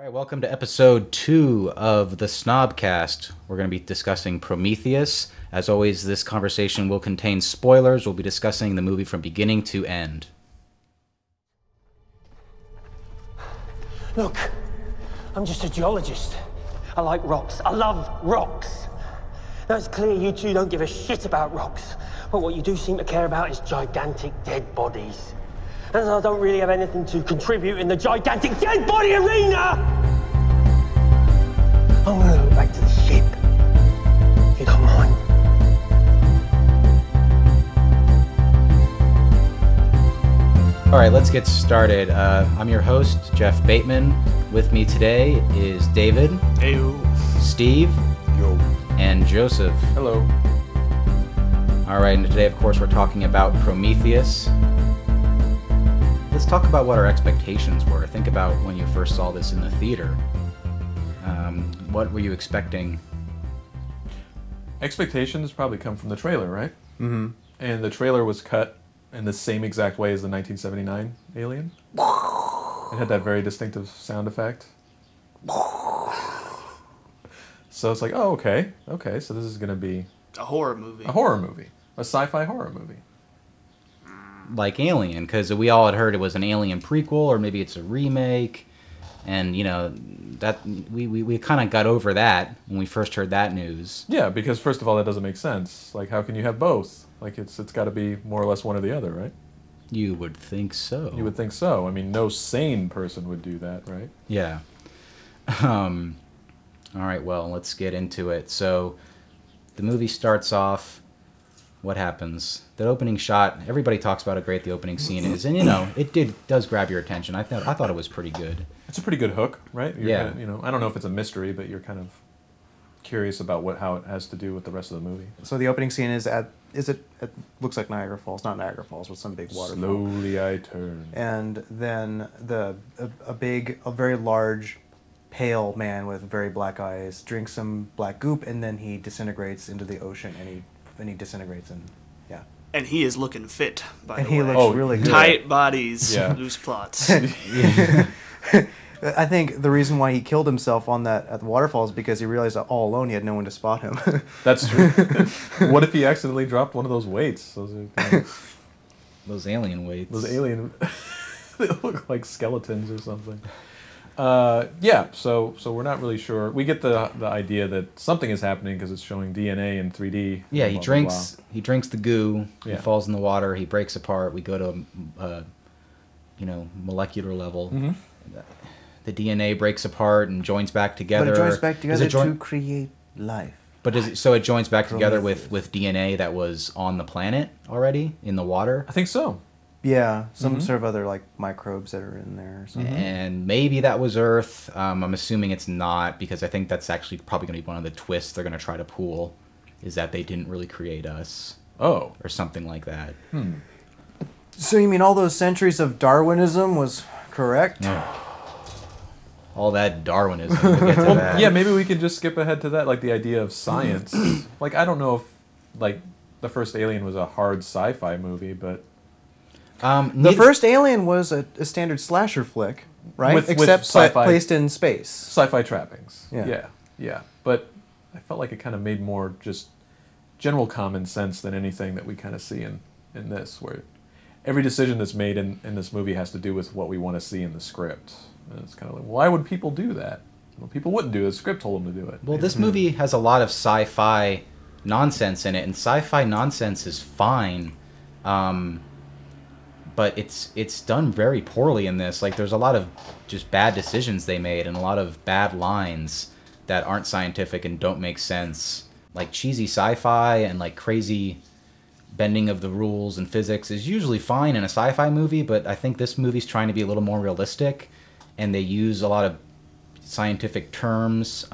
right, welcome to episode 2 of the Snobcast. We're going to be discussing Prometheus. As always, this conversation will contain spoilers. We'll be discussing the movie from beginning to end. Look, I'm just a geologist. I like rocks. I love rocks. Now, it's clear you two don't give a shit about rocks, but what you do seem to care about is gigantic dead bodies. And I don't really have anything to contribute in the gigantic dead body arena! I'm gonna go back to the ship, if you don't mind. All right, let's get started. I'm your host, Jeff Bateman. With me today is David. Heyo. Steve. Yo. And Joseph. Hello. All right, and today, of course, we're talking about Prometheus. Let's talk about what our expectations were. Think about when you first saw this in the theater. What were you expecting? Expectations probably come from the trailer, right? Mm-hmm. And the trailer was cut in the same exact way as the 1979 Alien. It had that very distinctive sound effect. So it's like, oh, okay, so this is going to be... A horror movie. A horror movie. A sci-fi horror movie. Like Alien, because we all had heard it was an Alien prequel, or maybe it's a remake, and you know that we kind of got over that when we first heard that news. Yeah, because first of all, that doesn't make sense. Like, how can you have both? Like, it's got to be more or less one or the other, right? You would think so. You would think so. I mean, no sane person would do that, right? Yeah. All right. Well, let's get into it. So, the movie starts off. What happens? The opening shot, everybody talks about how great the opening scene is, and you know, it does grab your attention. I thought it was pretty good. It's a pretty good hook, right? You're yeah. Kind of, I don't know if it's a mystery, but you're kind of curious about how it has to do with the rest of the movie. So the opening scene is it looks like Niagara Falls, not Niagara Falls, but some big waterfall. Slowly I turn. And then a very large, pale man with very black eyes drinks some black goop, and then he disintegrates into the ocean, and he disintegrates, and yeah. And he is looking fit, by and the he way. looks really good. Tight bodies, Yeah. loose plots. I think the reason why he killed himself at the waterfall is because he realized that all alone he had no one to spot him. That's true. What if he accidentally dropped one of those weights? Those are kind of, Those alien weights. those alien... they look like skeletons or something. Yeah, so we're not really sure. We get the idea that something is happening because it's showing DNA in 3D. Yeah, he blah, blah, drinks. blah. He drinks the goo. Yeah. He falls in the water. He breaks apart. We go to molecular level. Mm-hmm. The DNA breaks apart and joins back together. But it joins back together Does it to create life. But so it joins back together Prometheus. with DNA that was on the planet already in the water. I think so. Yeah, some Mhm. sort of other like microbes that are in there or something. And maybe that was Earth. I'm assuming it's not, because I think that's actually probably going to be one of the twists they're going to try to pull, is that they didn't really create us. Oh. Or something like that. So you mean all those centuries of Darwinism was correct? All that Darwinism. We'll get to that. Yeah, maybe we could just skip ahead to that, like the idea of science. Like, I don't know if, like, the first Alien was a hard sci-fi movie, but... The first Alien was a standard slasher flick, right? With Except sci-fi- placed in space. Sci-fi trappings. Yeah. Yeah. But I felt like it kind of made more just general common sense than anything that we kind of see in this, where every decision that's made in this movie has to do with what we want to see in the script. And it's kind of like, why would people do that? Well, people wouldn't do it. The script told them to do it. Well, this movie has a lot of sci-fi nonsense in it, and sci-fi nonsense is fine, but it's done very poorly in this. Like, there's a lot of just bad decisions they made, and a lot of bad lines that aren't scientific and don't make sense. Like, cheesy sci-fi and like crazy bending of the rules and physics is usually fine in a sci-fi movie, but I think this movie's trying to be a little more realistic, and they use a lot of scientific terms,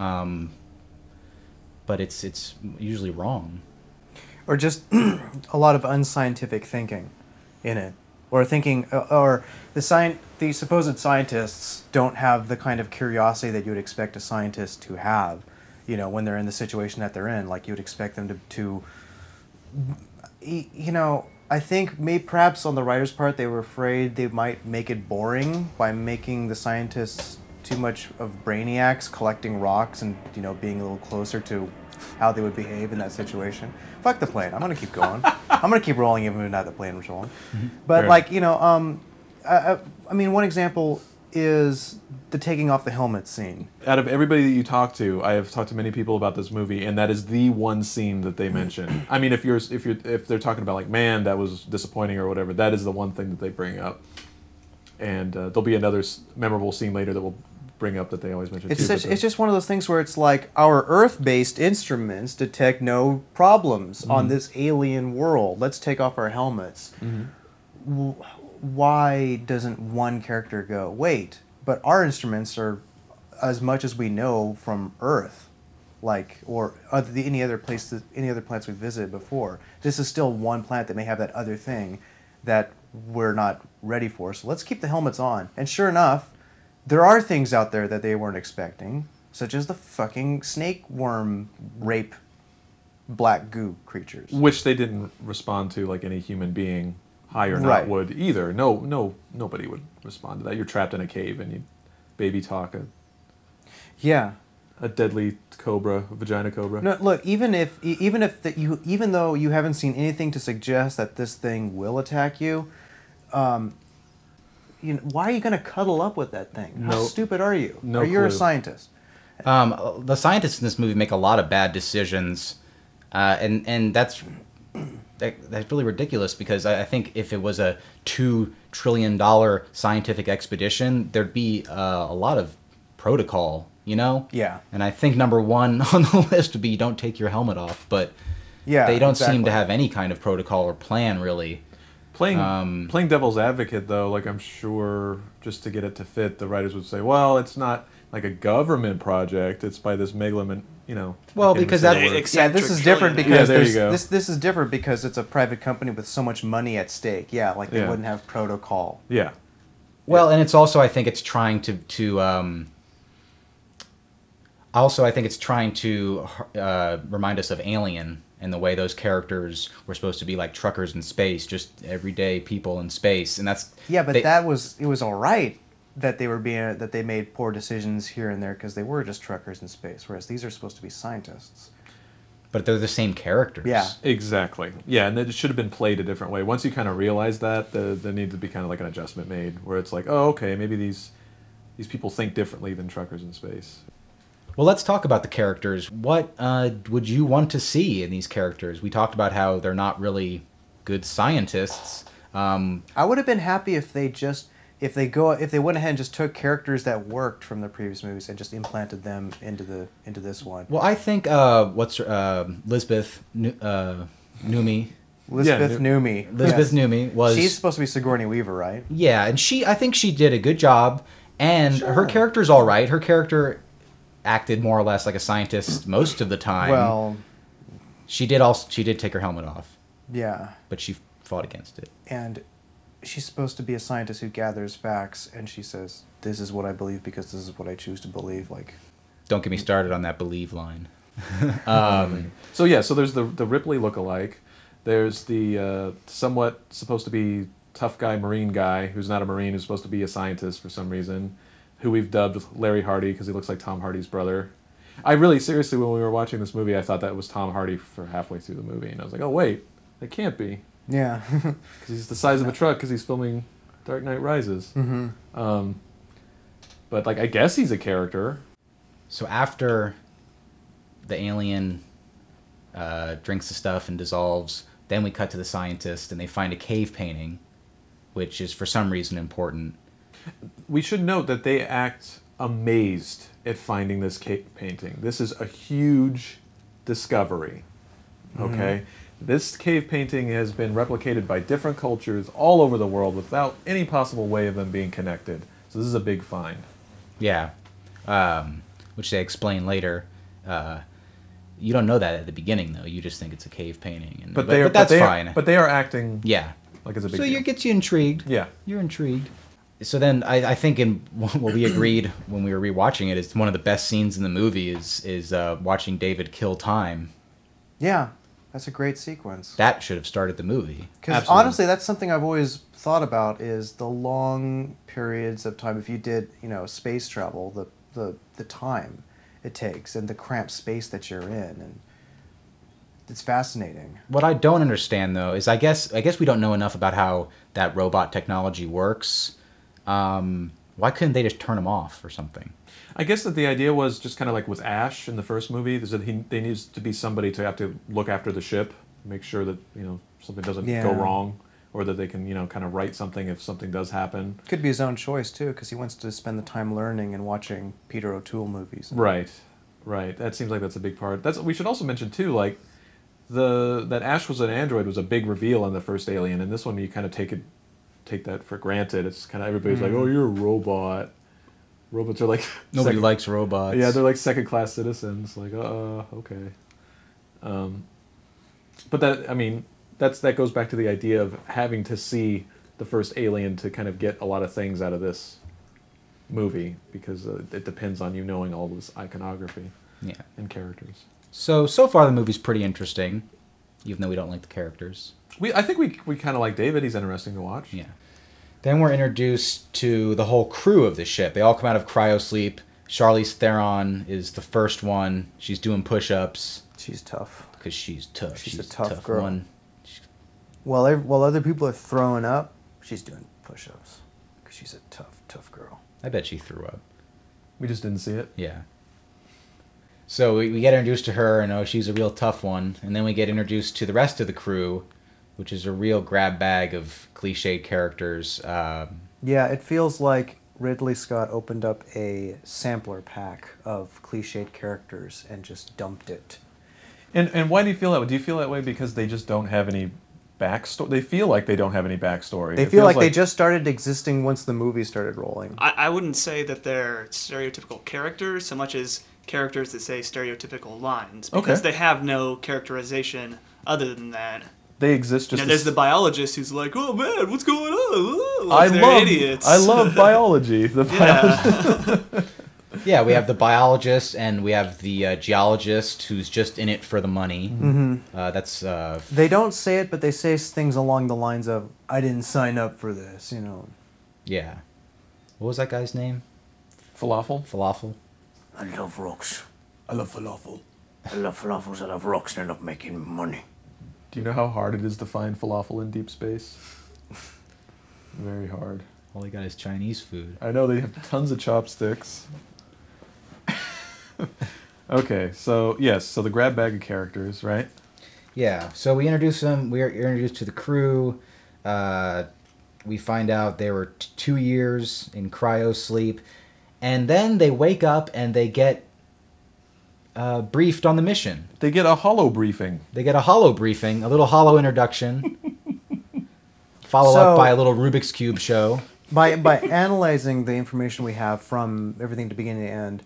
but it's usually wrong. Or just a lot of unscientific thinking in it. Or the supposed scientists don't have the kind of curiosity that you would expect a scientist to have, you know, when they're in the situation that they're in. Like, you would expect them to you know, I think perhaps on the writer's part they were afraid they might make it boring by making the scientists too much of brainiacs collecting rocks and being a little closer to how they would behave in that situation. Fuck the plane. I'm gonna keep going. I'm gonna keep rolling even though the plane was rolling. But Fair. like I mean, one example is the taking off the helmet scene. Out of everybody that you talk to, I have talked to many people about this movie, and that is the one scene that they mention. I mean, if they're talking about like, man, that was disappointing or whatever, that is the one thing that they bring up. And there'll be another memorable scene later that we'll bring up that they always mention. It's just one of those things where it's like our Earth-based instruments detect no problems on this alien world. Let's take off our helmets. Why doesn't one character go, wait, but our instruments are as much as we know from Earth, like, or any other planets we visited before. This is still one planet that may have that other thing that we're not ready for. So let's keep the helmets on. And sure enough, there are things out there that they weren't expecting, such as the fucking snake worm rape black goo creatures. Which they didn't respond to like any human being, high or not, Right. would either. Nobody would respond to that. You're trapped in a cave and you baby talk Yeah. a deadly cobra, a vagina cobra. No, look. Even though you haven't seen anything to suggest that this thing will attack you, why are you going to cuddle up with that thing? How No- stupid are you? no Or you're a clue. scientist. The scientists in this movie make a lot of bad decisions, and that's really ridiculous because I think if it was a $2 trillion scientific expedition, there'd be a lot of protocol, Yeah. And I think number one on the list would be don't take your helmet off, but Yeah. they don't seem exactly. to have any kind of protocol or plan, really. Playing devil's advocate, though, like I'm sure just to get it to fit, the writers would say, well, it's not like a government project. It's by this megalomaniac, Well, I can't even because say that- the word. Yeah, this is different Trillionaire. because Yeah, there you go. this is different because it's a private company with so much money at stake. Yeah, like they Yeah. wouldn't have protocol. Yeah. Well, and it's also, I think it's trying to remind us of Alien and the way those characters were supposed to be like truckers in space, just everyday people in space, and that's Yeah, but they- it was all right that they made poor decisions here and there because they were just truckers in space, whereas these are supposed to be scientists. but they're the same characters. Yeah. Exactly. Yeah, and it should have been played a different way. Once you kind of realize that, there needs to be kind of like an adjustment made where it's like, oh, okay, maybe these people think differently than truckers in space. Well, let's talk about the characters. What would you want to see in these characters? We talked about how they're not really good scientists. I would have been happy if they went ahead and just took characters that worked from the previous movies and just implanted them into this one. Well, I think Lisbeth Numi. Elizabeth Numi. Elizabeth Numi was. She's supposed to be Sigourney Weaver, right? Yeah, and I think she did a good job, and her character's all right. Her character acted more or less like a scientist most of the time. Well, she did take her helmet off, yeah. but she fought against it. And she's supposed to be a scientist who gathers facts, and she says, "This is what I believe because this is what I choose to believe." Like, Don't get me started on that believe line. So there's the Ripley lookalike. There's the somewhat supposed to be tough guy Marine guy who's not a Marine, who's supposed to be a scientist for some reason, who we've dubbed Larry Hardy because he looks like Tom Hardy's brother. I really, seriously, when we were watching this movie, I thought that was Tom Hardy for halfway through the movie, and I was like, oh wait, it can't be, yeah. because he's the size of a truck because he's filming Dark Knight Rises. Mm-hmm. But like, I guess he's a character. So after the alien drinks the stuff and dissolves, then we cut to the scientist, and they find a cave painting, which is for some reason important. We should note that they act amazed at finding this cave painting. This is a huge discovery. Okay? This cave painting has been replicated by different cultures all over the world without any possible way of them being connected. So this is a big find. Yeah, which they explain later. You don't know that at the beginning, though. You just think it's a cave painting, and but that's fine. But they are acting Yeah. like it's a big So deal. it gets you intrigued. Yeah. You're intrigued. So then I think in what we agreed when we were rewatching it is one of the best scenes in the movie is watching David kill time. Yeah. That's a great sequence. That should have started the movie. Because Absolutely. honestly, that's something I've always thought about is the long periods of time. If you did, space travel, the time it takes and the cramped space that you're in, and it's fascinating. What I don't understand though is I guess we don't know enough about how that robot technology works. Why couldn't they just turn him off or something? I guess that the idea was just kind of like with Ash in the first movie, is that they needs to be somebody to have to look after the ship, make sure that something doesn't go wrong, or that they can kind of write something if something does happen. Could be his own choice too, because he wants to spend the time learning and watching Peter O'Toole movies. Right. That seems like that's a big part. We should also mention too, like that Ash was an android was a big reveal in the first Alien, and this one you kind of take that for granted. It's kind of everybody's like, oh, you're a robot. Robots are like Nobody likes robots. Yeah, they're like second-class citizens. Like, okay. But that goes back to the idea of having to see the first Alien to kind of get a lot of things out of this movie, because it depends on you knowing all this iconography and characters. So far the movie's pretty interesting, even though we don't like the characters. I think we kind of like David. He's interesting to watch. Yeah. Then we're introduced to the whole crew of the ship. They all come out of cryosleep. Charlize Theron is the first one. She's doing push-ups. She's tough. Because she's tough. She's a tough girl. One. While other people are throwing up, she's doing push-ups. Because she's a tough girl. I bet she threw up. We just didn't see it. Yeah. So we get introduced to her, and she's a real tough one. And then we get introduced to the rest of the crew, which is a real grab bag of cliched characters. Yeah, it feels like Ridley Scott opened up a sampler pack of cliched characters and just dumped it. And why do you feel that way? Do you feel that way because they just don't have any backstory? They feel like they don't have any backstory. They feel like they just started existing once the movie started rolling. I wouldn't say that they're stereotypical characters so much as characters that say stereotypical lines, because they have no characterization other than that. They exist just. There's the biologist who's like, "Oh man, what's going on?" Like they're idiots. I love biology. Yeah, we have the biologist and we have the geologist who's just in it for the money. Mm-hmm. They don't say it, but they say things along the lines of, "I didn't sign up for this," Yeah. What was that guy's name? Falafel. I love rocks. I love falafel. I love falafels. I love rocks, and I love making money. Do you know how hard it is to find falafel in deep space? Very hard. All he got is Chinese food. I know, they have tons of chopsticks. Okay, so the grab bag of characters, right? Yeah, so we introduce them. We are introduced to the crew. We find out they were 2 years in cryo sleep, and then they wake up and they get briefed on the mission. They get a holo briefing. A little holo introduction, followed up by a little Rubik's Cube show. By analyzing the information we have from everything to beginning to end,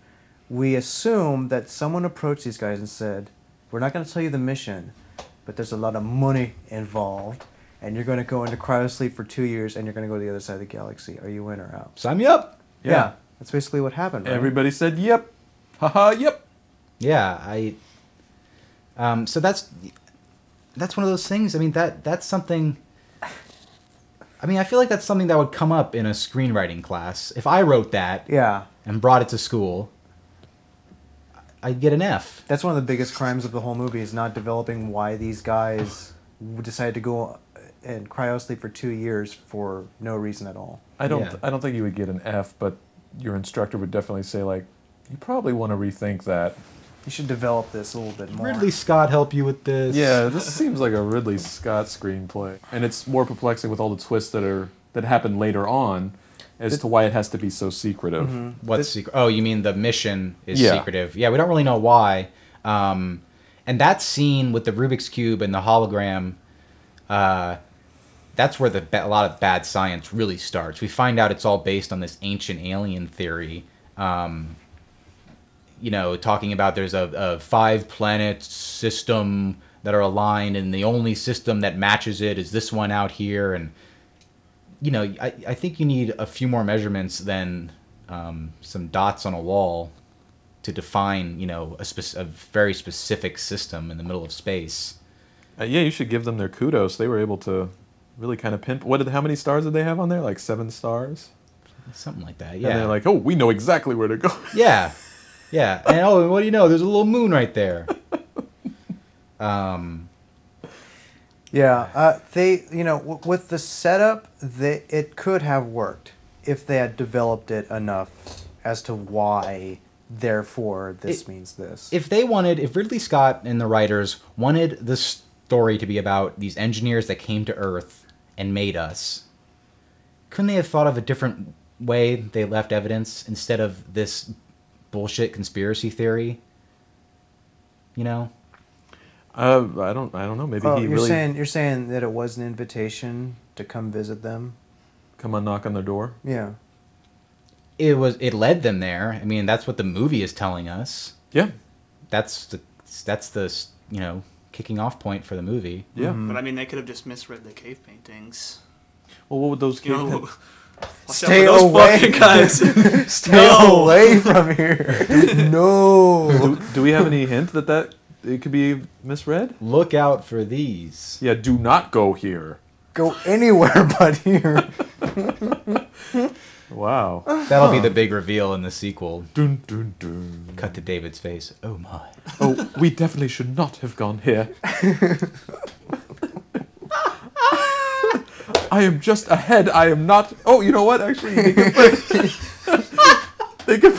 we assume that someone approached these guys and said, "We're not going to tell you the mission, but there's a lot of money involved, and you're going to go into cryosleep for 2 years, and you're going to go to the other side of the galaxy. Are you in or out?" Sign me up. Yeah, that's basically what happened. Right? Everybody said, "Yep." Haha, yep. Yeah, so that's one of those things. I mean, that's something. I mean, I feel like that's something that would come up in a screenwriting class. If I wrote that, and brought it to school, I'd get an F. That's one of the biggest crimes of the whole movie, is not developing why these guys decided to go and cryosleep for 2 years for no reason at all. I don't think you would get an F, but your instructor would definitely say, like, you probably want to rethink that. You should develop this a little bit more. Ridley Scott help you with this? Yeah, this seems like a Ridley Scott screenplay, and it's more perplexing with all the twists that happen later on, as to why it has to be so secretive. Mm-hmm. What's secret? Oh, you mean the mission is secretive? Yeah, we don't really know why. And that scene with the Rubik's Cube and the hologram, that's where a lot of bad science really starts. We find out it's all based on this ancient alien theory. Talking about there's a 5-planet system that are aligned, and the only system that matches it is this one out here. And, I think you need a few more measurements than some dots on a wall to define, a very specific system in the middle of space. Yeah, you should give them their kudos. They were able to really kind of how many stars did they have on there? Like 7 stars? Something like that, And yeah. they're like, oh, we know exactly where to go. Yeah. Yeah. And oh, what do you know? There's a little moon right there. Yeah, they, with the setup, it could have worked if they had developed it enough as to why, therefore, this means this. If Ridley Scott and the writers wanted the story to be about these engineers that came to Earth and made us, couldn't they have thought of a different way they left evidence instead of this bullshit conspiracy theory? I don't know. Maybe you're saying that it was an invitation to come visit them? come on, knock on their door. Yeah. It led them there. I mean, that's what the movie is telling us. Yeah. That's the kicking off point for the movie. Yeah. Mm-hmm. But I mean, they could have just misread the cave paintings. Well, what would those You know, kids? Stay those away. fucking guys. Stay away from here. No. Do we have any hint that it could be misread? Look out for these. Yeah. Do not go here. Go anywhere but here. Wow. That'll be the big reveal in the sequel. Dun, dun, dun. Cut to David's face. Oh my. Oh, we definitely should not have gone here. I am just ahead. I am not. Oh, you know what? Actually, they could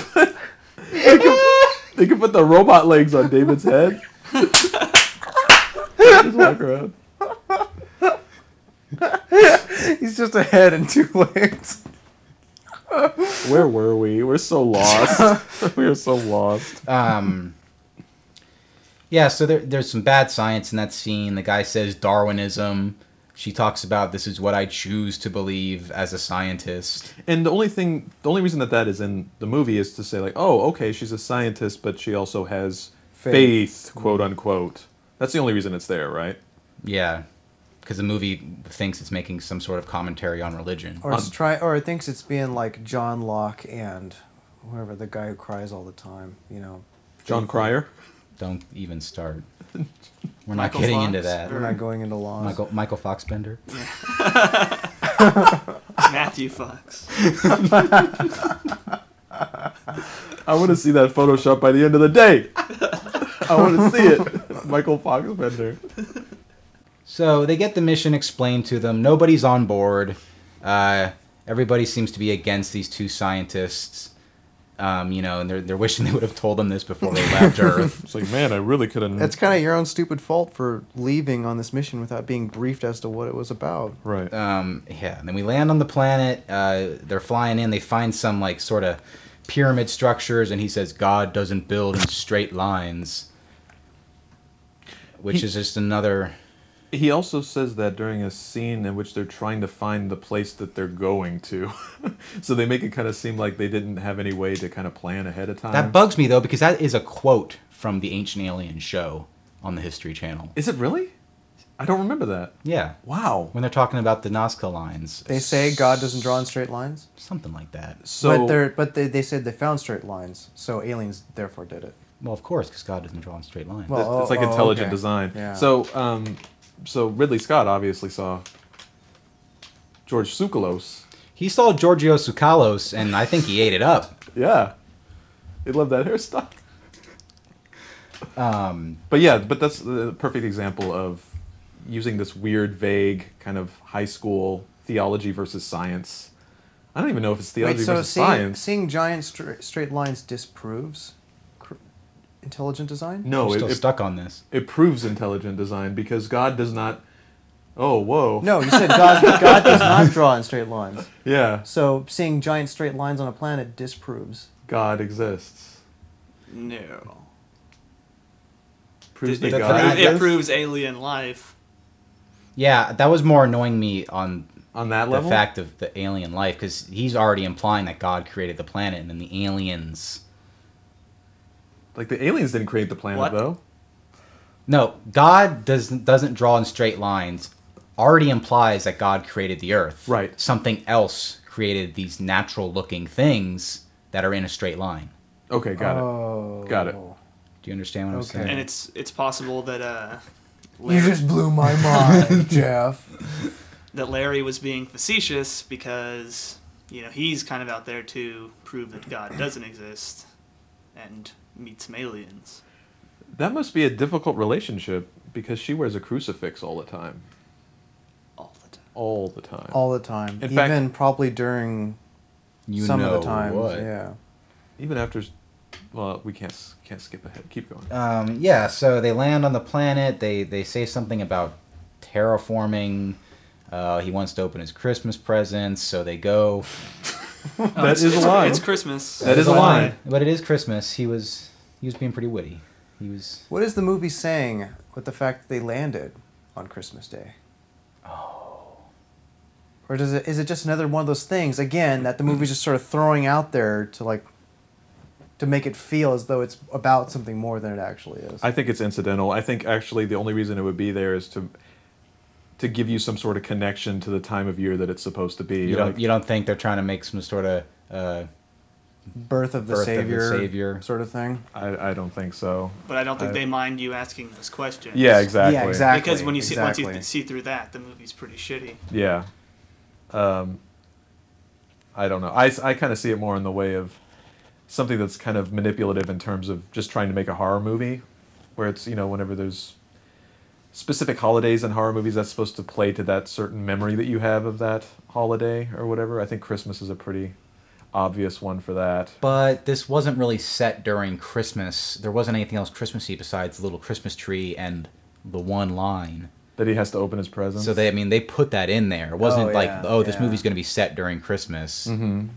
put the robot legs on David's head. Just walk around. He's just a head and 2 legs. Where were we? We're so lost. We are so lost. Yeah, so there's some bad science in that scene. The guy says Darwinism. She talks about this is what I choose to believe as a scientist. And the only reason that is in the movie is to say like, oh, okay, she's a scientist, but she also has faith, quote unquote. That's the only reason it's there, right? Yeah, because the movie thinks it's making some sort of commentary on religion. Or it thinks it's being like John Locke and whoever, the guy who cries all the time, John Cryer? Don't even start. We're not Michael getting Fox, into that. We're not going into laws. Michael Foxbender. Matthew Fox. I want to see that Photoshop by the end of the day. I want to see it. Michael Foxbender. So they get the mission explained to them. Nobody's on board. Everybody seems to be against these 2 scientists. And they're wishing they would have told them this before they left Earth. It's like, man, I really could have. It's kind of your own stupid fault for leaving on this mission without being briefed as to what it was about. Right. Yeah, and then we land on the planet. They're flying in. They find some sort of pyramid structures, and he says God doesn't build in straight lines, which is just another. He also says that during a scene in which they're trying to find the place that they're going to. So they make it kind of seem like they didn't have any way to kind of plan ahead of time. That bugs me, though, because that is a quote from the Ancient Aliens show on the History Channel. Is it really? I don't remember that. Yeah. Wow. When they're talking about the Nazca lines. They say God doesn't draw in straight lines? Something like that. So, but they said they found straight lines, so aliens therefore did it. Well, of course, because God doesn't draw in straight lines. Well, it's like intelligent okay. design. Yeah. So Ridley Scott obviously saw George Tsoukalos. He saw Giorgio Tsoukalos, and I think he ate it up. Yeah. He loved that hairstyle. But that's the perfect example of using this weird, vague kind of high school theology versus science. I don't even know if it's theology versus science. Seeing giant straight lines disproves intelligent design? No, We're still stuck on this. It proves intelligent design because God does not. Oh, whoa. No, you said God does not draw in straight lines. Yeah. So seeing giant straight lines on a planet disproves. God exists. No. Proves It, that God it exists? proves alien life. Yeah, that was more annoying me on that the level? fact of the alien life, because he's already implying that God created the planet, and then the aliens... Like, the aliens didn't create the planet, What? though. No, God doesn't draw in straight lines. Already implies that God created the Earth. Right. Something else created these natural-looking things that are in a straight line. Okay, got it. Got it. Do you understand what I'm Okay. saying? And it's possible that Larry, You just blew my mind, Jeff. that Larry was being facetious because, he's kind of out there to prove that God doesn't exist and meet some aliens. That must be a difficult relationship because she wears a crucifix all the time. All the time. All the time. All the time. In Even fact, probably during some of the times. What? Yeah. even after, well, we can't skip ahead. Keep going. Yeah, so they land on the planet. They say something about terraforming. He wants to open his Christmas presents, so they go. That is a lie. It's Christmas. That is a lie. But it is Christmas. He was being pretty witty. He was. What is the movie saying with the fact that they landed on Christmas Day? Or is it just another one of those things, again, that the movie's just sort of throwing out there to make it feel as though it's about something more than it actually is? I think it's incidental. I think actually the only reason it would be there is to give you some sort of connection to the time of year that it's supposed to be. You don't think they're trying to make some sort of Birth of the Savior sort of thing? I don't think so. But I don't think they mind you asking this question. Yeah, exactly. Yeah, exactly. Because once you see through that, the movie's pretty shitty. Yeah. I don't know. I kind of see it more in the way of something that's kind of manipulative in terms of just trying to make a horror movie, where it's, whenever there's specific holidays in horror movies, that's supposed to play to that certain memory that you have of that holiday or whatever. I think Christmas is a pretty obvious one for that. But this wasn't really set during Christmas. There wasn't anything else Christmassy besides the little Christmas tree and the one line. That he has to open his presents. So they put that in there. It wasn't this yeah. movie's going to be set during Christmas. Mm-hmm.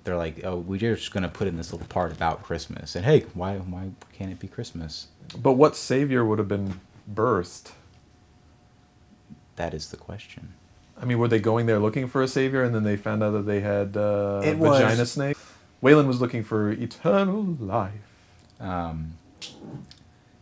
They're like, we're just going to put in this little part about Christmas. And hey, why can't it be Christmas? But what savior would have been birthed? That is the question. I mean, were they going there looking for a savior, and then they found out that they had vagina snake? Waylon was looking for eternal life.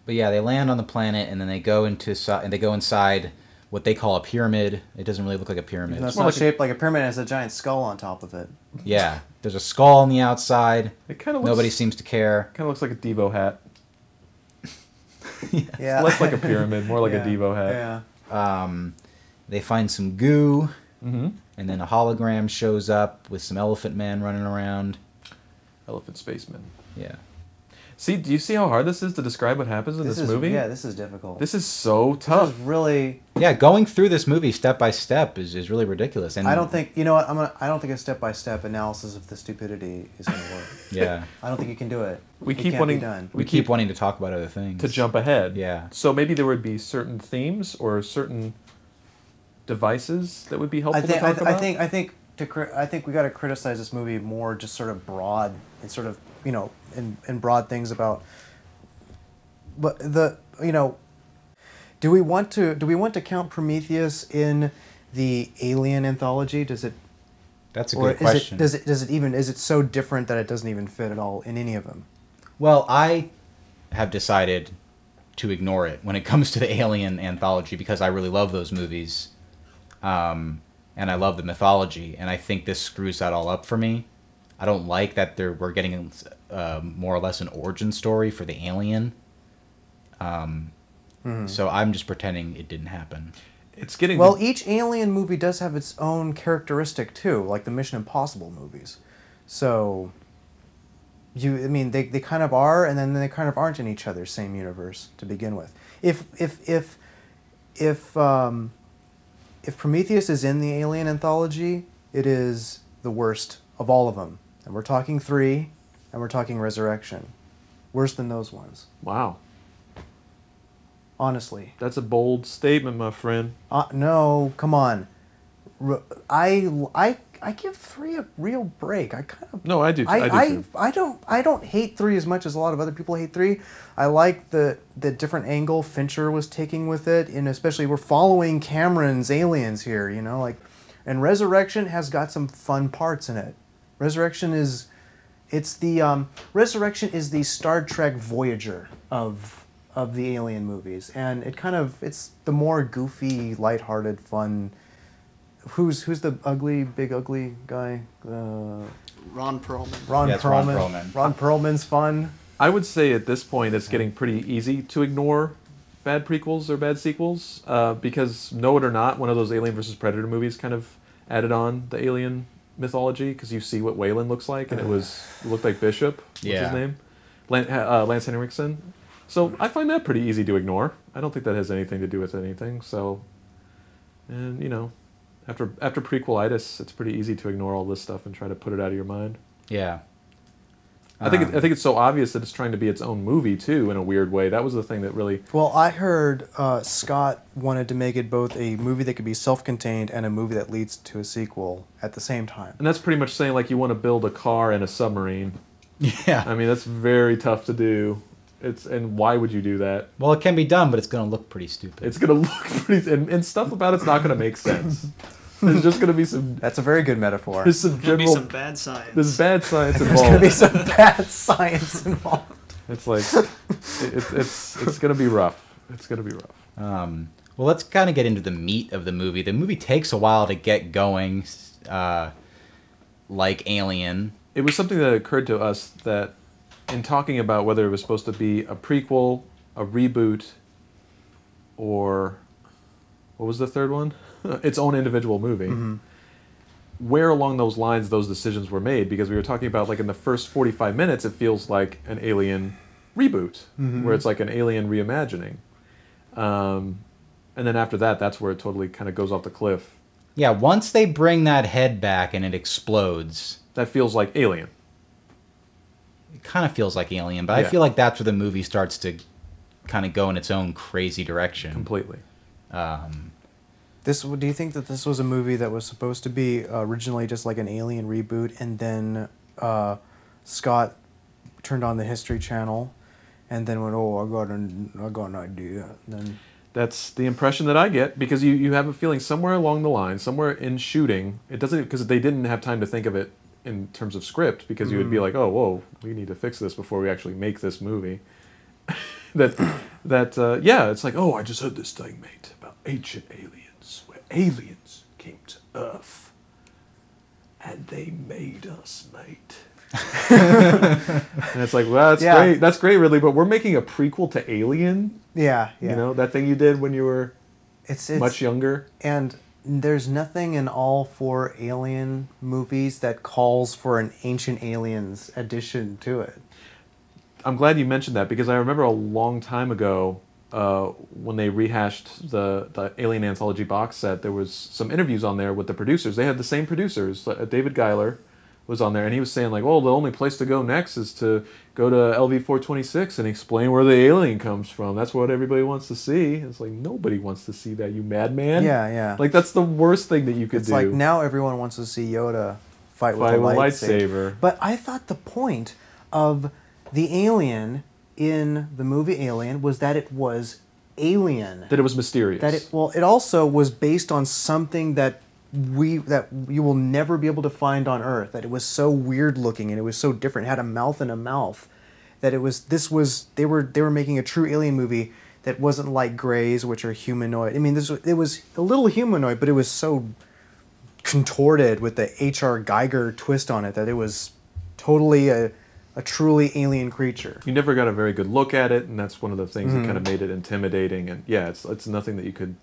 But yeah, they land on the planet, and then they go inside what they call a pyramid. It doesn't really look like a pyramid. No, it's not shaped like a pyramid. It has a giant skull on top of it. Yeah, there's a skull on the outside. It kind of Nobody seems to care. Kind of looks like a Devo hat. Yeah. Less like a pyramid, more like a Devo hat. Yeah. They find some goo, Mm-hmm. and then a hologram shows up with some elephant man running around. Elephant spaceman. Yeah. See, do you see how hard this is to describe what happens in this movie? Yeah, this is difficult. This is so tough. This is really. Yeah, going through this movie step by step is really ridiculous. And I don't think I don't think a step-by-step analysis of the stupidity is going to work. Yeah. I don't think you can do it. We It keep can't wanting- be done. We keep wanting to talk about other things. To jump ahead. Yeah. So maybe there would be certain themes or certain devices that would be helpful to talk about? I think we got to criticize this movie more, just sort of broad and sort of in broad things about. But do we want to count Prometheus in the Alien anthology? Does it? That's a Or good question. is it so different that it doesn't even fit at all in any of them? Well, I have decided to ignore it when it comes to the Alien anthology because I really love those movies, and I love the mythology, and I think this screws that all up for me. I don't like that we're getting more or less an origin story for the alien. So I'm just pretending it didn't happen. It's getting Well, each Alien movie does have its own characteristic too, like the Mission Impossible movies. So, they kind of are, and then they kind of aren't in each other's same universe to begin with. If Prometheus is in the Alien anthology, it is the worst of all of them, and we're talking 3, and we're talking Resurrection, worse than those ones. Wow. Honestly. That's a bold statement, my friend. No, come on. I give 3 a real break. I kind of. No, I do. I do too. I don't hate 3 as much as a lot of other people hate 3. I like the different angle Fincher was taking with it, and especially we're following Cameron's aliens here. And Resurrection has got some fun parts in it. Resurrection is the Star Trek Voyager of the Alien movies, and it's the more goofy, lighthearted, fun. Who's the big ugly guy? Ron Perlman. Ron Yeah, it's Ron Perlman. Perlman. Ron Perlman's fun. I would say at this point it's getting pretty easy to ignore bad prequels or bad sequels, because Know It or Not, one of those Alien versus Predator movies, kind of added on the alien mythology, because you see what Wayland looks like, and it looked like Bishop. What's his name? Lance Henriksen. So I find that pretty easy to ignore. I don't think that has anything to do with anything. So, and after prequelitis, it's pretty easy to ignore all this stuff and try to put it out of your mind. Yeah. I think it's so obvious that it's trying to be its own movie too, in a weird way. That was the thing that really. Well, I heard Scott wanted to make it both a movie that could be self-contained and a movie that leads to a sequel at the same time. And that's pretty much saying like you want to build a car and a submarine. Yeah. I mean, that's very tough to do. And why would you do that? Well, it can be done, but it's going to look pretty stupid. It's going to look pretty, and stuff about it's not going to make sense. There's just going to be some. That's a very good metaphor. There's some There'll general. be some bad science. There's bad science There's involved. going to be some bad science involved. It's like it's going to be rough. It's going to be rough. Well, let's kind of get into the meat of the movie. The movie takes a while to get going, like Alien. It was something that occurred to us that, in talking about whether it was supposed to be a prequel, a reboot, or what was the third one? Its own individual movie. Mm-hmm. Where along those lines those decisions were made, because we were talking about like in the first 45 minutes, it feels like an Alien reboot, where it's like an Alien reimagining. And then after that, that's where it totally kind of goes off the cliff. Yeah, once they bring that head back and it explodes. That feels like Alien. It kind of feels like Alien, but I feel like that's where the movie starts to kind of go in its own crazy direction. Completely. Do you think that this was a movie that was supposed to be originally just like an Alien reboot, and then Scott turned on the History Channel, and then went, "Oh, I got an idea." And then that's the impression that I get, because you have a feeling somewhere along the line, somewhere in shooting, it doesn't, because they didn't have time to think of it in terms of script, because you would be like, "Oh, whoa, we need to fix this before we actually make this movie." It's like, "Oh, I just heard this thing, mate, about ancient aliens, where aliens came to Earth, and they made us, mate." And it's like, well, that's great. That's great, Ridley, but we're making a prequel to Alien? Yeah. You know, that thing you did when you were much younger? And there's nothing in all 4 Alien movies that calls for an Ancient Aliens addition to it. I'm glad you mentioned that, because I remember a long time ago when they rehashed the Alien Anthology box set, there was some interviews on there with the producers. They had the same producers. David Giler was on there, and he was saying like, "Oh, the only place to go next is to go to LV-426 and explain where the alien comes from. That's what everybody wants to see." It's like, nobody wants to see that, you madman. Yeah. Like, that's the worst thing that you could do. It's like now everyone wants to see Yoda fight with a lightsaber. But I thought the point of the alien in the movie Alien was that it was alien. That it was mysterious. It also was based on something that you will never be able to find on Earth. That it was so weird looking and it was so different. It had a mouth and a mouth. That they were making a true alien movie that wasn't like Greys, which are humanoid. I mean, it was a little humanoid, but it was so contorted with the H.R. Geiger twist on it that it was totally a truly alien creature. You never got a very good look at it, and that's one of the things that kind of made it intimidating. And yeah, it's nothing that you could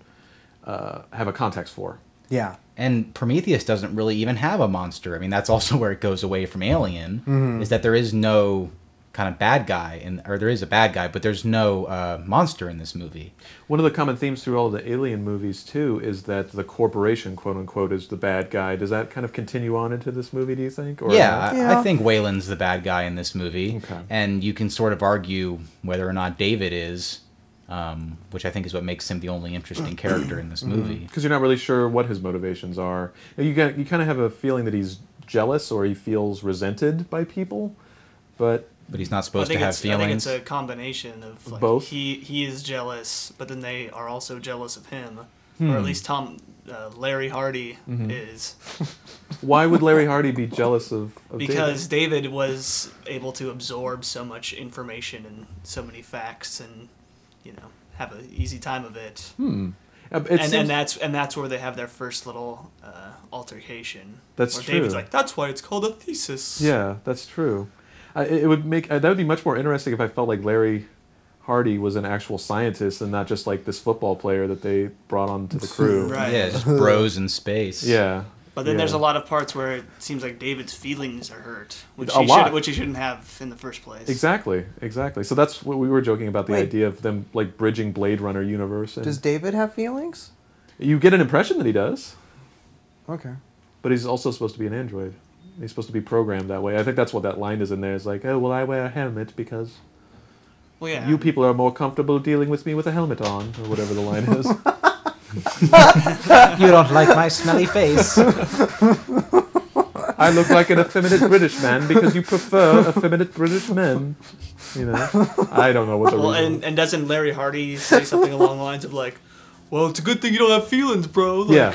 have a context for. Yeah. And Prometheus doesn't really even have a monster. I mean, that's also where it goes away from Alien, is that there is no kind of bad guy, or there is a bad guy, but there's no monster in this movie. One of the common themes through all of the Alien movies, too, is that the corporation, quote-unquote, is the bad guy. Does that kind of continue on into this movie, do you think? Or I think Wayland's the bad guy in this movie. Okay. And you can sort of argue whether or not David is, which I think is what makes him the only interesting character in this movie. Because you're not really sure what his motivations are. You kind of have a feeling that he's jealous or he feels resented by people, but he's not supposed to have feelings. I think it's a combination of like, both. He is jealous, but then they are also jealous of him, or at least Larry Hardy is. Why would Larry Hardy be jealous of Because David was able to absorb so much information and so many facts, and have an easy time of it. And that's where they have their first little altercation. That's where true. David's like, "That's why it's called a thesis." Yeah, that's true. It would make that would be much more interesting if I felt like Larry Hardy was an actual scientist and not just like this football player that they brought onto the crew. Right. Yeah, just bros in space. Yeah. But then yeah. there's a lot of parts where it seems like David's feelings are hurt, which he shouldn't have in the first place. Exactly. So that's what we were joking about, the Wait. idea of them like bridging Blade Runner universe. And Does David have feelings? you get an impression that he does, Okay. but he's also supposed to be an android. He's supposed to be programmed that way. I think that's what that line is in there. It's like, oh, well, I wear a helmet because Well, yeah. you people are more comfortable dealing with me with a helmet on, or whatever the line is. You don't like my smelly face. I look like an effeminate British man because you prefer effeminate British men. You know, I don't know what the reason. And doesn't Larry Hardy say something along the lines of like, "Well, it's a good thing you don't have feelings, bro." Like, Yeah,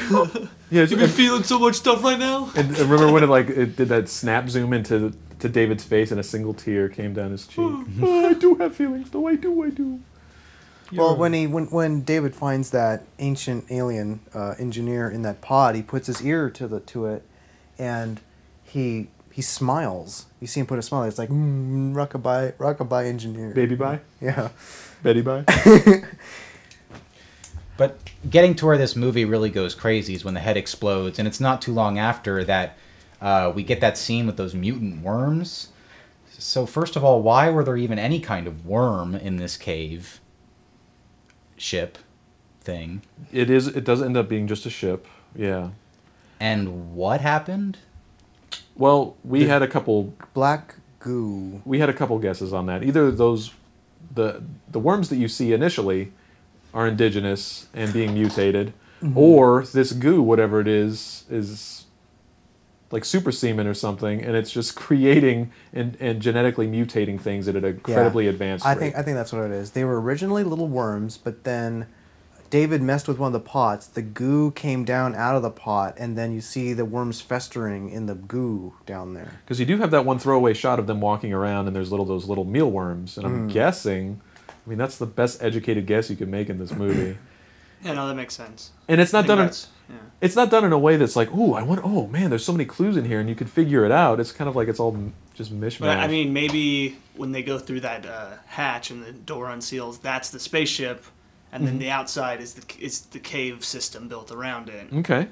yeah. You've been feeling so much stuff right now. And remember when it did that snap zoom into David's face and a single tear came down his cheek. Oh, I do have feelings, though. I do. Well, when David finds that ancient alien engineer in that pod, he puts his ear to it, and he smiles. You see him put a smile. It's like rockabye engineer. Baby bye, Yeah. Betty bye. But getting to where this movie really goes crazy is when the head explodes, and it's not too long after that we get that scene with those mutant worms. So first of all, why were there even any kind of worm in this cave ship thing? It does end up being just a ship. Yeah. And what happened? Well, we had a couple Black goo. We had a couple guesses on that. Either those the worms that you see initially are indigenous and being mutated, or this goo, whatever it is like super semen or something, and it's just creating and genetically mutating things at an incredibly advanced rate. I think that's what it is. They were originally little worms, but then David messed with one of the pots. The goo came down out of the pot, and then you see the worms festering in the goo down there. Because you do have that one throwaway shot of them walking around, and there's those little mealworms, and I'm guessing. I mean, that's the best educated guess you could make in this movie. Yeah, no, that makes sense. And it's not done. Yeah. It's not done in a way that's like, ooh, oh man, there's so many clues in here, and you could figure it out. It's kind of like it's all just mishmash. But I mean, maybe when they go through that hatch and the door unseals, that's the spaceship, and then the outside is the cave system built around it. Okay.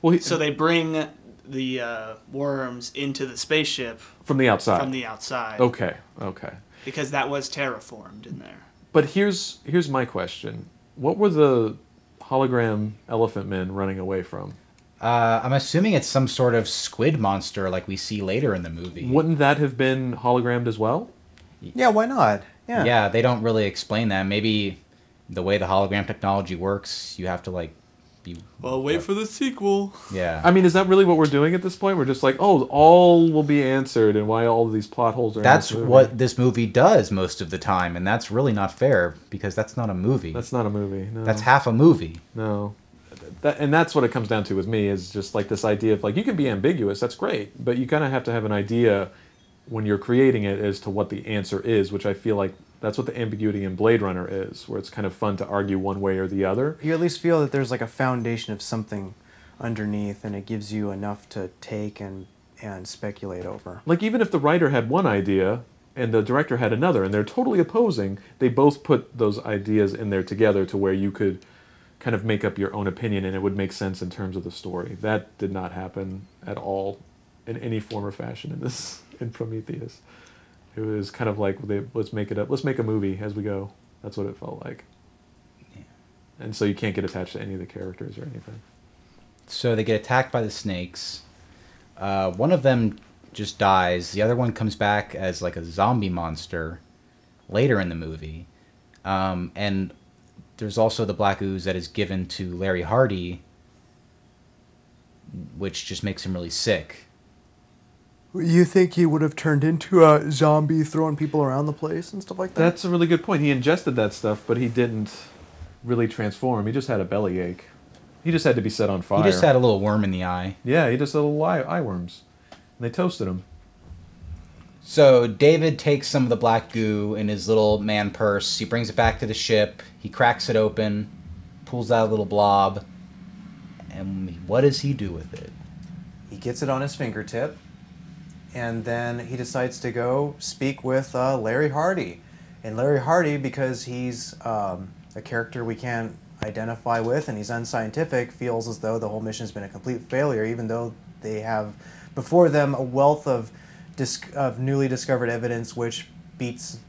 Well, So they bring the worms into the spaceship from the outside. from the outside. Okay. Because that was terraformed in there. But here's my question: what were the hologram elephant men running away from? I'm assuming it's some sort of squid monster like we see later in the movie. Wouldn't that have been hologrammed as well? Yeah, why not? Yeah. Yeah, they don't really explain that. Maybe the way the hologram technology works, you have to like be... Well, wait for the sequel. Yeah. I mean, is that really what we're doing at this point? We're just like, oh, all will be answered, and why all of these plot holes are That's in this movie. what this movie does most of the time, and that's really not fair, because that's not a movie. That's not a movie. No. That's half a movie. No. And that's what it comes down to with me, is just like this idea of like, you can be ambiguous, that's great, but you kind of have to have an idea when you're creating it as to what the answer is, which I feel like that's what the ambiguity in Blade Runner is, where it's kind of fun to argue one way or the other. You at least feel that there's like a foundation of something underneath, and it gives you enough to take and speculate over. Like, even if the writer had one idea and the director had another, and they're totally opposing, they both put those ideas in there together to where you could kind of make up your own opinion and it would make sense in terms of the story. That did not happen at all in any form or fashion in Prometheus. It was kind of like, let's make it up. Let's make a movie as we go. That's what it felt like. Yeah. And so you can't get attached to any of the characters or anything. So they get attacked by the snakes. One of them just dies. The other one comes back as like a zombie monster later in the movie. And there's also the black ooze that is given to Larry Hardy, which just makes him really sick. You think he would have turned into a zombie throwing people around the place and stuff like that? That's a really good point. He ingested that stuff, but he didn't really transform. He just had a bellyache. He just had to be set on fire. He just had a little worm in the eye. Yeah, he just had little eye worms. And they toasted him. So David takes some of the black goo in his little man purse. He brings it back to the ship. He cracks it open, pulls out a little blob. And what does he do with it? He gets it on his fingertip, and then he decides to go speak with Larry Hardy. And Larry Hardy, because he's a character we can't identify with and he's unscientific, feels as though the whole mission has been a complete failure, even though they have before them a wealth of newly discovered evidence which is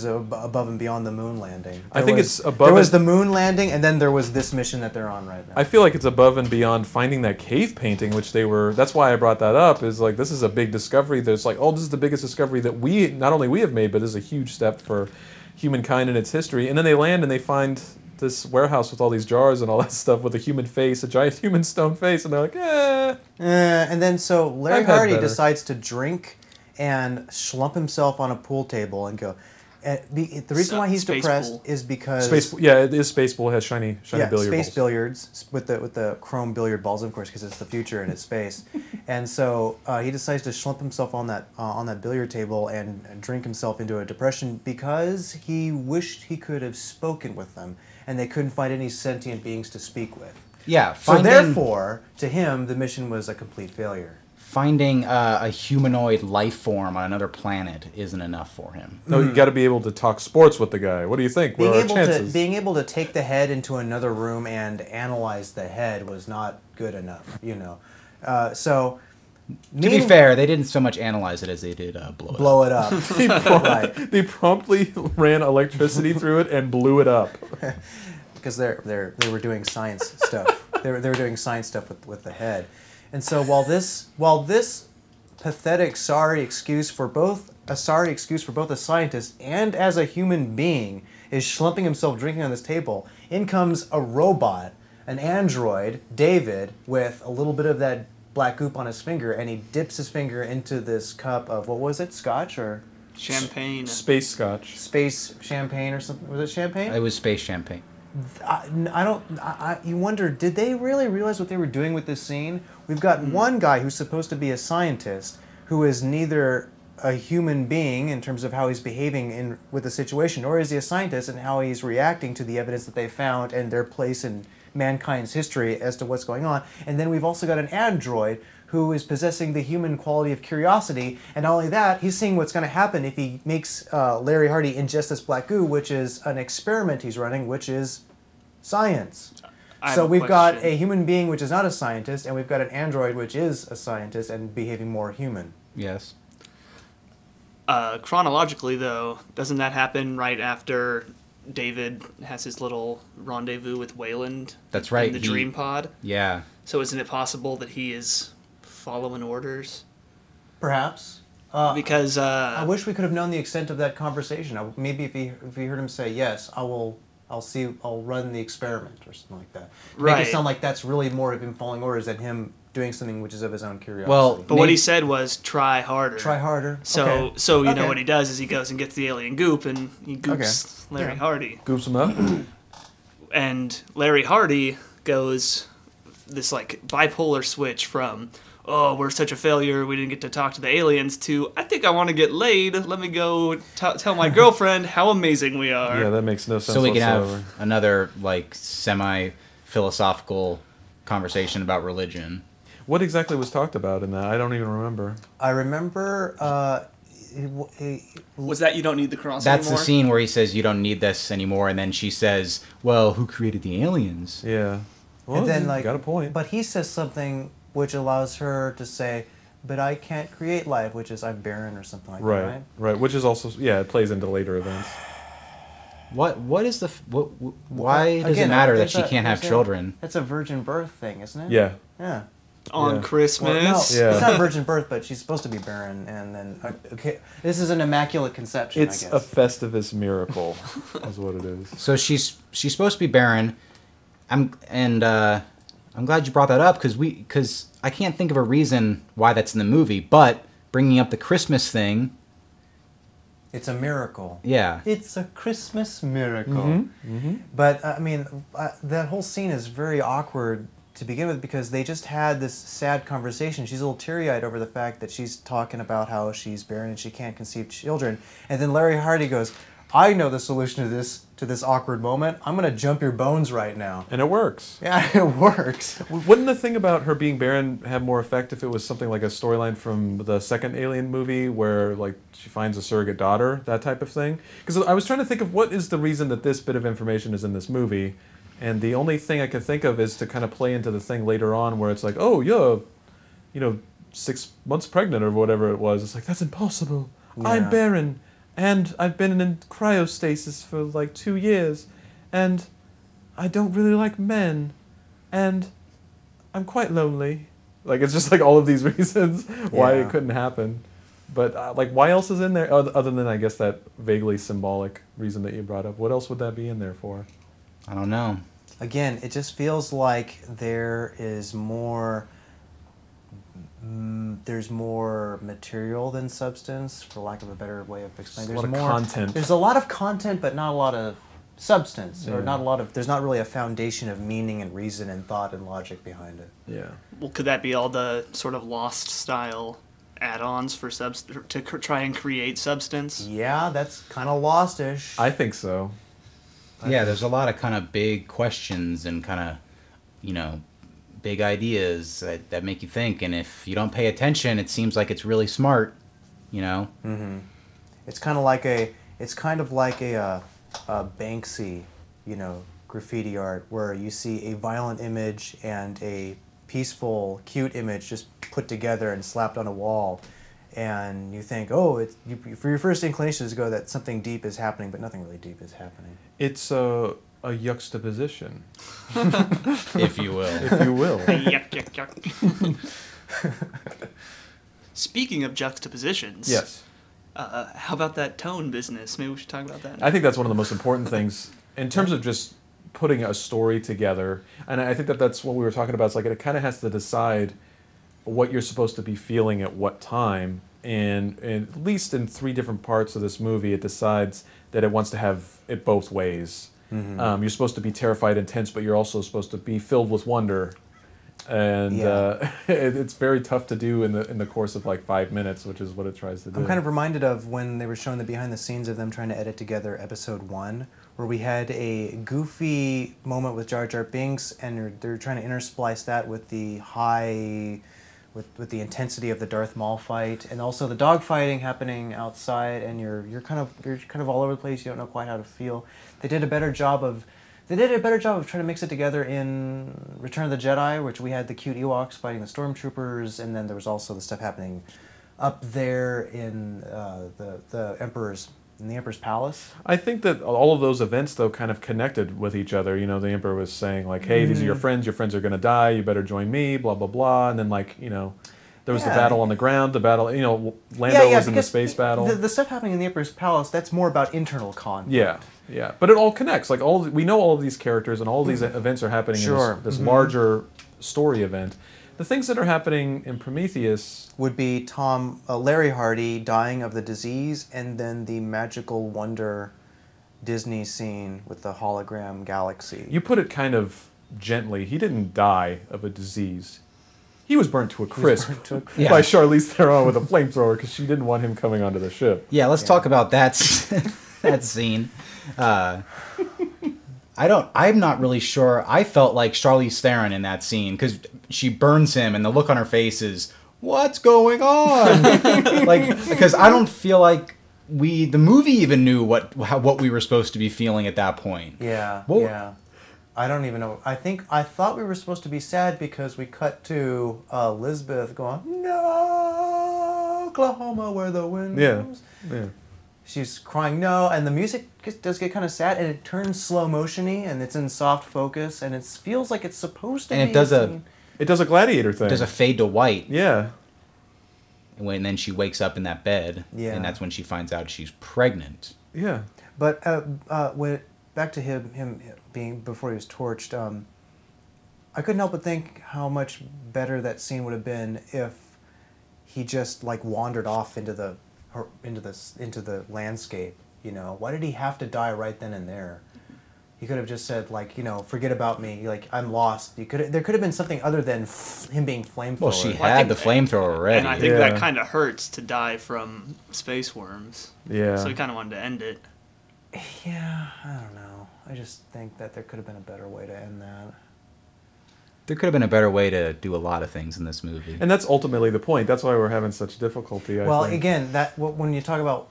above and beyond the moon landing. It's above. There was the moon landing, and then there was this mission that they're on right now. I feel like it's above and beyond finding that cave painting, which they were. That's why I brought that up. Is like, this is a big discovery. There's like, oh, this is the biggest discovery that not only we have made, but this is a huge step for humankind in its history. And then they land and they find this warehouse with all these jars and all that stuff with a human face, a giant human stone face, and they're like, And then so Larry I've had Hardy better. decides to drink and slump himself on a pool table and go. The reason why he's Space depressed pool. is because it is space pool. It has shiny billiard space balls. billiards with the chrome billiard balls, of course, because it's the future and it's space. And so he decides to slump himself on that billiard table and drink himself into a depression because he wished he could have spoken with them, and they couldn't find any sentient beings to speak with. Yeah. So therefore, to him, the mission was a complete failure. Finding a humanoid life form on another planet isn't enough for him. No, you got to be able to talk sports with the guy. What do you think? What are our chances? Being able to take the head into another room and analyze the head was not good enough, So, To be fair, they didn't so much analyze it as they did blow it up. Right. They promptly ran electricity through it and blew it up. Because they were doing science stuff. They were doing science stuff with the head. And so while this pathetic sorry excuse for both a scientist and as a human being is slumping himself drinking on this table, in comes a robot, an android, David, with a little bit of that black goop on his finger, and he dips his finger into this cup of, what was it, scotch or Champagne. Space scotch. space champagne or something? Was it champagne? It was space champagne. You wonder, did they really realize what they were doing with this scene? We've got one guy who's supposed to be a scientist who is neither a human being in terms of how he's behaving with the situation, nor is he a scientist in how he's reacting to the evidence that they found and their place in mankind's history as to what's going on. And then we've also got an android who is possessing the human quality of curiosity, and not only that, he's seeing what's going to happen if he makes Larry Hardy ingest this black goo, which is an experiment he's running, which is science. So we've got a human being which is not a scientist, and we've got an android which is a scientist and behaving more human. Yes. Chronologically, though, doesn't that happen right after David has his little rendezvous with Wayland? That's right. In the dream pod? Yeah. So isn't it possible that he is following orders? Perhaps. Because I wish we could have known the extent of that conversation. Maybe if he heard him say, yes, I'll run the experiment or something like that. Right. Make it sound like that's really more of him following orders than him doing something which is of his own curiosity. Well, But what he said was, try harder. Try harder. So Okay. so you know Okay. what he does is he goes and gets the alien goop and he goops Larry Yeah. Hardy. Goops him up. And Larry Hardy goes this like bipolar switch from, oh, we're such a failure, we didn't get to talk to the aliens, to, I think I want to get laid, let me go tell my girlfriend how amazing we are. Yeah, that makes no sense So we can whatsoever. have another like semi-philosophical conversation about religion. What exactly was talked about in that? I don't even remember. I remember... Was that you don't need the cross That's anymore? the scene where he says you don't need this anymore, and then she says, "Well, who created the aliens?" Yeah. Well, and then, you got a point. But he says something which allows her to say, but I can't create life, which is I'm barren or something like that, right? Right. Which is also, it plays into later events. What is the why does it Again, matter that there's she can't have there's children? That's a virgin birth thing, isn't it? Yeah. Yeah. On Yeah. Christmas. Well, no, Yeah. it's not virgin birth, but she's supposed to be barren, and then okay, this is an immaculate conception. It's I a guess. Festivus miracle, is what it is. So she's supposed to be barren. I'm glad you brought that up because I can't think of a reason why that's in the movie. But bringing up the Christmas thing, It's a miracle. yeah, It's a Christmas miracle. Mm-hmm. But I mean, that whole scene is very awkward to begin with because they just had this sad conversation. She's a little teary-eyed over the fact that she's talking about how she's barren and she can't conceive children. And then Larry Hardy goes, I know the solution to this awkward moment. I'm gonna jump your bones right now. And it works. Yeah, it works. Wouldn't the thing about her being barren have more effect if it was something like a storyline from the second Alien movie where like she finds a surrogate daughter, that type of thing? Because I was trying to think of what is the reason that this bit of information is in this movie, and the only thing I could think of is to kind of play into the thing later on where it's like, oh yeah, 6 months pregnant or whatever it was. It's like, that's impossible. Yeah. I'm barren, and I've been in cryostasis for like 2 years, and I don't really like men, and I'm quite lonely. Like, it's just like all of these reasons why it couldn't happen. But like, why else is in there other than I guess that vaguely symbolic reason that you brought up? What else would that be in there for? I don't know. Again, it just feels like there is more. There's more material than substance, for lack of a better way of explaining. There's There's a lot more of content. There's a lot of content, but not a lot of substance, or Yeah. not a lot of. There's not really a foundation of meaning and reason and thought and logic behind it. Yeah. Well, could that be all the sort of Lost style add-ons for try and create substance? Yeah, that's kind of lost-ish. I think so. Yeah, there's a lot of kind of big questions and kind of, big ideas that make you think. And if you don't pay attention, it seems like it's really smart, Mm-hmm. It's kind of like a Banksy, graffiti art, where you see a violent image and a peaceful, cute image just put together and slapped on a wall, and you think, for your first inclination is to go that something deep is happening, but nothing really deep is happening. It's a juxtaposition, if you will. if you will. Yuck, yuck, yuck. Speaking of juxtapositions, Yes. How about that tone business? Maybe we should talk about that. I think that's one of the most important things in terms of just putting a story together. And I think that's what we were talking about. It's like it kind of has to decide what you're supposed to be feeling at what time. And at least in 3 different parts of this movie, it decides that it wants to have it both ways. Mm-hmm. You're supposed to be terrified and tense, but you're also supposed to be filled with wonder. And it's very tough to do in the course of like 5 minutes, which is what it tries to do. I'm kind of reminded of when they were showing the behind the scenes of them trying to edit together episode 1, where we had a goofy moment with Jar Jar Binks, and they're trying to intersplice that with the with the intensity of the Darth Maul fight, and also the dog fighting happening outside, and you're kind of all over the place. You don't know quite how to feel. They did a better job of trying to mix it together in Return of the Jedi, which we had the cute Ewoks fighting the stormtroopers, and then there was also the stuff happening up there in the Emperor's palace. I think that all of those events, though, kind of connected with each other. The Emperor was saying, like, hey, these are your friends are going to die, you better join me, blah, blah, blah. And then, like, there was the battle on the ground, the battle, Lando was in the space battle. The stuff happening in the Emperor's palace, that's more about internal conflict. Yeah. But it all connects. Like, we know all of these characters and all of these events are happening in this larger story event. The things that are happening in Prometheus would be Larry Hardy dying of the disease, and then the magical wonder Disney scene with the hologram galaxy. You put it kind of gently. He didn't die of a disease. He was burnt to a crisp by Charlize Theron with a flamethrower because she didn't want him coming onto the ship. Yeah, let's talk about that that scene. I'm not really sure. I felt like Charlize Theron in that scene because she burns him, and the look on her face is, "What's going on?" Because I don't feel like the movie even knew what we were supposed to be feeling at that point. Yeah. I don't even know. I thought we were supposed to be sad because we cut to Lisbeth going, "No, Oklahoma, where the wind blows." Yeah. She's crying no, and the music does get kind of sad, and it turns slow motiony, and it's in soft focus, and it feels like it's supposed to be. And it does a gladiator thing. It does a fade to white. Yeah. And then she wakes up in that bed, and that's when she finds out she's pregnant. Yeah. But back to him being before he was torched. I couldn't help but think how much better that scene would have been if he just like wandered off into the landscape. Why did he have to die right then and there? He could have just said, like, forget about me, like, I'm lost. There could have been something other than him being flamethrower. Well, she had the flamethrower already. And I think that kind of hurts to die from space worms. Yeah. So he kind of wanted to end it. Yeah, I don't know. I just think that there could have been a better way to end that. There could have been a better way to do a lot of things in this movie. And that's ultimately the point. That's why we're having such difficulty, I Well, think. again, when you talk about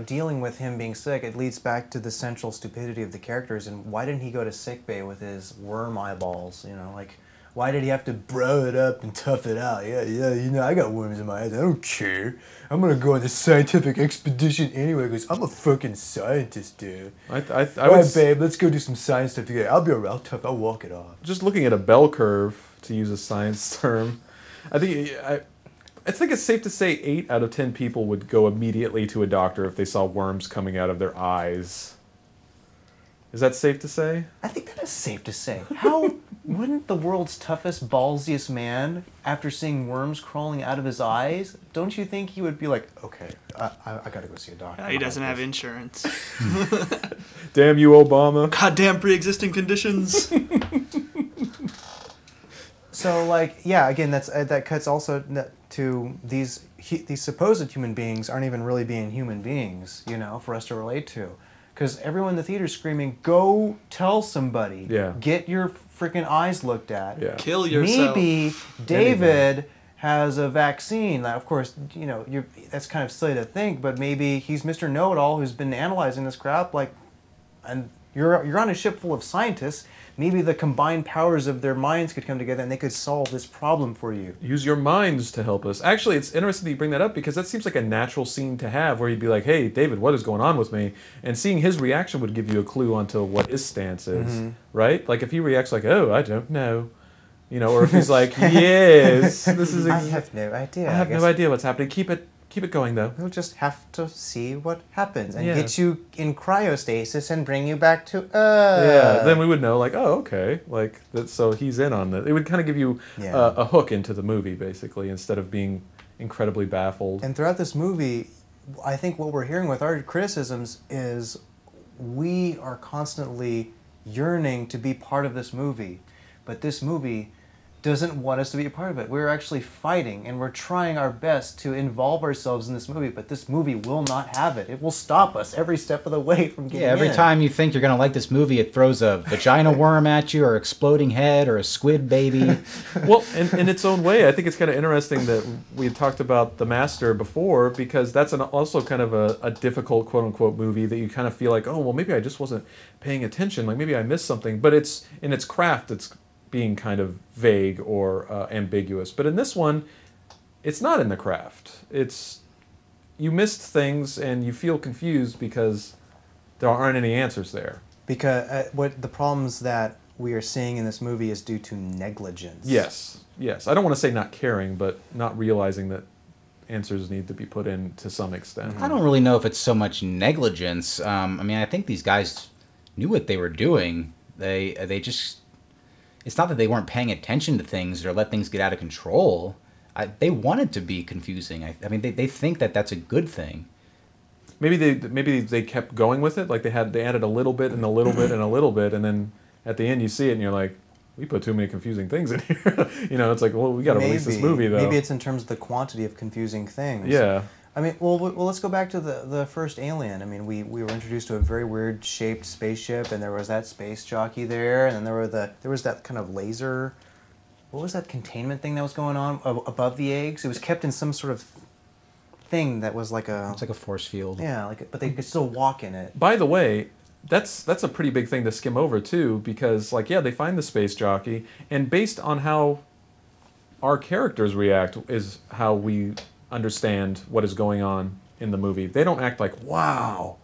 dealing with him being sick, it leads back to the central stupidity of the characters. And why didn't he go to sickbay with his worm eyeballs? Like, why did he have to bro it up and tough it out? Yeah, I got worms in my eyes. I don't care. I'm gonna go on this scientific expedition anyway because I'm a fucking scientist, dude. I All would right, babe, let's go do some science stuff together. I'll be around tough. I'll walk it off. just looking at a bell curve, to use a science term, I think it's safe to say 8 out of 10 people would go immediately to a doctor if they saw worms coming out of their eyes. Is that safe to say? I think that is safe to say. How wouldn't the world's toughest, ballsiest man, after seeing worms crawling out of his eyes, don't you think he would be like, okay, I gotta go see a doctor. He doesn't have insurance. Damn you, Obama. Goddamn pre-existing conditions. So, again, that cuts also to these supposed human beings aren't even really being human beings, for us to relate to. Because everyone in the theater's screaming, go tell somebody. Yeah. Get your freaking eyes looked at. Yeah. Kill yourself. Maybe David has a vaccine. Now, of course, that's kind of silly to think, but maybe he's Mr. Know-It-All who's been analyzing this crap, and you're on a ship full of scientists. Maybe the combined powers of their minds could come together and they could solve this problem for you. Use your minds to help us. Actually, it's interesting that you bring that up because that seems like a natural scene to have where he'd be like, hey, David, what is going on with me? And seeing his reaction would give you a clue onto what his stance is, right? Like if he reacts like, oh, I don't know. Or if he's like, yes, this is... I have no idea. I have no idea what's happening. Keep it going, though. We'll just have to see what happens and Yeah. get you in cryostasis and bring you back to Earth. Yeah, then we would know, okay, so he's in on that. It would kind of give you a hook into the movie, basically, instead of being incredibly baffled. And throughout this movie, I think what we're hearing with our criticisms is we are constantly yearning to be part of this movie, but this movie doesn't want us to be a part of it. We're actually fighting, and we're trying our best to involve ourselves in this movie, but this movie will not have it. It will stop us every step of the way from getting Every in. time you think you're going to like this movie, it throws a vagina worm at you, or exploding head, or a squid baby. Well, in its own way, I think it's kind of interesting that we had talked about The Master before, because that's also kind of a difficult quote-unquote movie that you kind of feel like, oh, well, maybe I just wasn't paying attention, like maybe I missed something. But it's in its craft, it's being kind of vague or ambiguous. But in this one, it's not in the craft. It's you missed things and you feel confused because there aren't any answers there. Because what the problems that we are seeing in this movie is due to negligence. Yes. I don't want to say not caring, but not realizing that answers need to be put in to some extent. I don't really know if it's so much negligence. I think these guys knew what they were doing. They just... It's not that they weren't paying attention to things or let things get out of control. They wanted to be confusing. They think that that's a good thing. Maybe they kept going with it. Like they added a little bit and a little bit and a little bit, and then at the end you see it and you're like, we put too many confusing things in here. It's like, well, we got to release this movie though. Maybe it's in terms of the quantity of confusing things. Yeah. Well, let's go back to the first Alien. We were introduced to a very weird shaped spaceship, and there was that space jockey there, and then there was that kind of laser. What was that containment thing that was going on above the eggs? It was kept in some sort of thing that was like a... It's like a force field. Yeah, but they could still walk in it. By the way, that's a pretty big thing to skim over too, because they find the space jockey, and based on how our characters react is how we understand what is going on in the movie. They don't act like, wow,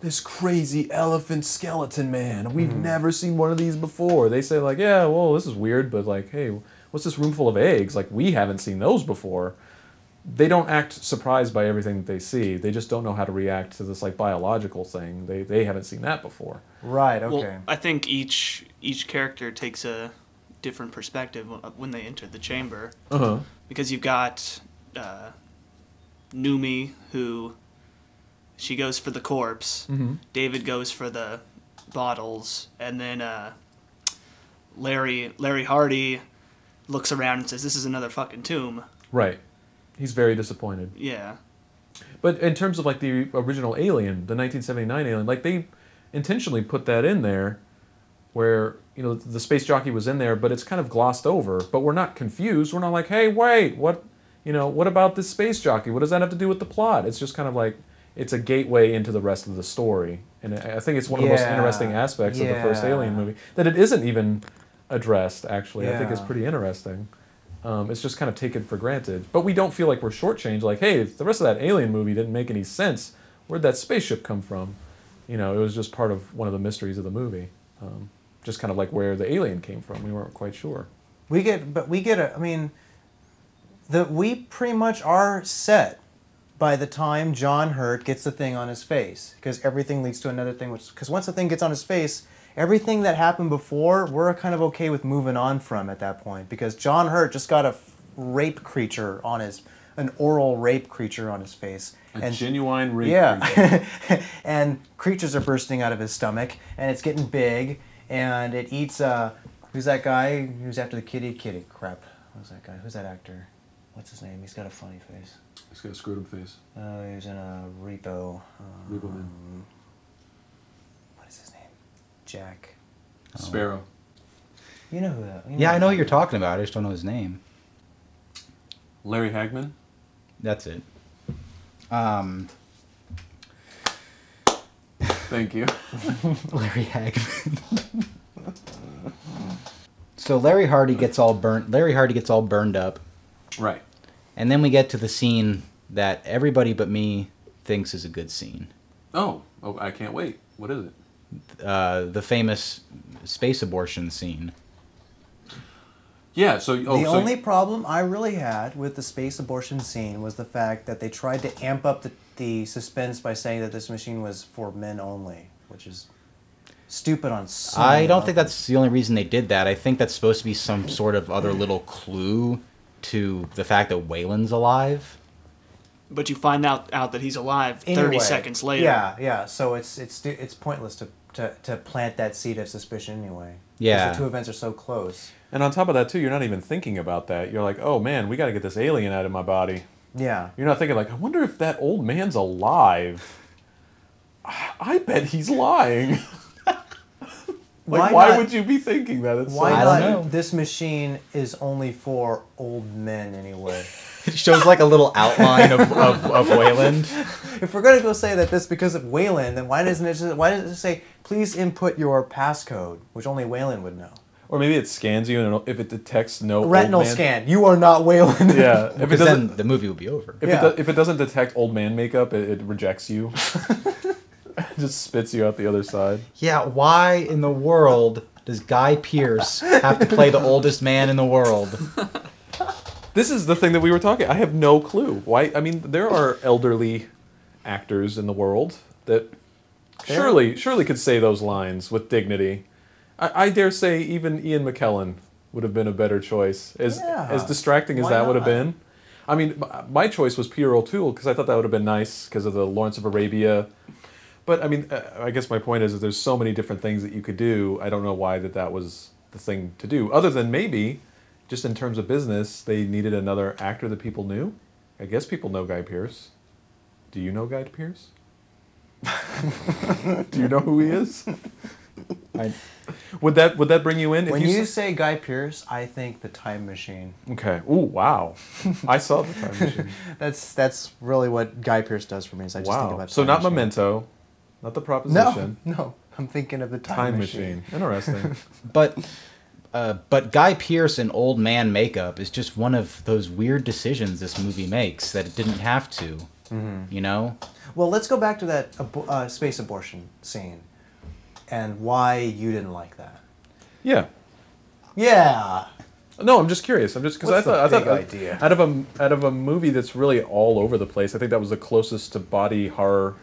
this crazy elephant skeleton man. We've never seen one of these before. They say like, yeah, well, this is weird, but like, hey, what's this room full of eggs? Like, we haven't seen those before. They don't act surprised by everything that they see. They just don't know how to react to this like biological thing. They haven't seen that before. Right, okay. Well, I think each character takes a different perspective when they enter the chamber. Uh-huh. Because you've got Numi, who she goes for the corpse. Mm-hmm. David goes for the bottles, and then Larry Hardy looks around and says, "This is another fucking tomb." Right. He's very disappointed. Yeah. But in terms of like the original Alien, the 1979 Alien, like they intentionally put that in there where, you know, the space jockey was in there, but it's kind of glossed over. But we're not confused. We're not like, hey, wait, what, you know, what about this space jockey? What does that have to do with the plot? It's just kind of like, it's a gateway into the rest of the story. And I think it's one of the most interesting aspects of the first Alien movie, that it isn't even addressed, actually. I think it's pretty interesting. It's just kind of taken for granted. But we don't feel like we're shortchanged, like, hey, the rest of that Alien movie didn't make any sense. Where'd that spaceship come from? You know, it was just part of one of the mysteries of the movie. Just kind of like where the alien came from. We weren't quite sure. We pretty much are set by the time John Hurt gets the thing on his face, because everything leads to another thing. Because once the thing gets on his face, everything that happened before, we're kind of okay with moving on from at that point, because John Hurt just got an oral rape creature on his face. A genuine rape creature. And creatures are bursting out of his stomach, and it's getting big, and it eats, who's that guy who's after the kitty crap? Who's that guy? Who's that actor? What's his name? He's got a funny face. He's got a screwed up face. He's in a Repo. Repo Man. What is his name? Jack. Sparrow. You know who that? Yeah, I know what you're talking about. I just don't know his name. Larry Hagman? That's it. Thank you. Larry Hagman. So Larry Hardy gets all burned up. Right. And then we get to the scene that everybody but me thinks is a good scene. Oh, I can't wait. What is it? The famous space abortion scene. Yeah, the only problem I really had with the space abortion scene was the fact that they tried to amp up the suspense by saying that this machine was for men only, which is stupid on so many I don't levels. think that's the only reason they did that. I think that's supposed to be some sort of other little clue to the fact that Wayland's alive. But you find out that he's alive 30 Anyway, seconds later. Yeah. So it's pointless to plant that seed of suspicion anyway. Yeah. Because the two events are so close. And on top of that, too, you're not even thinking about that. You're like, oh, man, we got to get this alien out of my body. Yeah. You're not thinking, like, I wonder if that old man's alive. I bet he's lying. Why would you be thinking that? It's Why I not? don't know. This machine is only for old men anyway. It shows like a little outline of Wayland. If we're gonna go say that this because of Wayland, then why does it say please input your passcode, which only Wayland would know? Or maybe it scans you, and if it detects no Retinal old man, scan. You are not Wayland. Yeah. If it Because doesn't, then the movie will be over. if it doesn't detect old man makeup, it rejects you. It just spits you out the other side. Yeah, why in the world does Guy Pearce have to play the oldest man in the world? This is the thing that we were talking. I have no clue. Why? I mean, there are elderly actors in the world that surely could say those lines with dignity. I dare say even Ian McKellen would have been a better choice. As distracting as Why that would not? have been. I mean, my choice was Peter O'Toole because I thought that would have been nice because of the Lawrence of Arabia. But I mean, I guess my point is that there's so many different things that you could do. I don't know why that was the thing to do. Other than maybe, just in terms of business, they needed another actor that people knew. I guess people know Guy Pearce. Do you know Guy Pearce? Do you know who he is? Would that bring you in? When you say Guy Pearce, I think The Time Machine. Okay. Ooh, wow. I saw The Time Machine. That's really what Guy Pearce does for me. Is I just think Wow. about So Time not Machine. Memento, not The Proposition. No. I'm thinking of The Time Machine. Interesting. But Guy Pearce in old man makeup is just one of those weird decisions this movie makes that it didn't have to. Mm-hmm. You know? Well, let's go back to that space abortion scene and why you didn't like that. Yeah. Yeah. No, I'm just curious. I'm just because I What's the thought big idea? out of a movie that's really all over the place. I think that was the closest to body horror,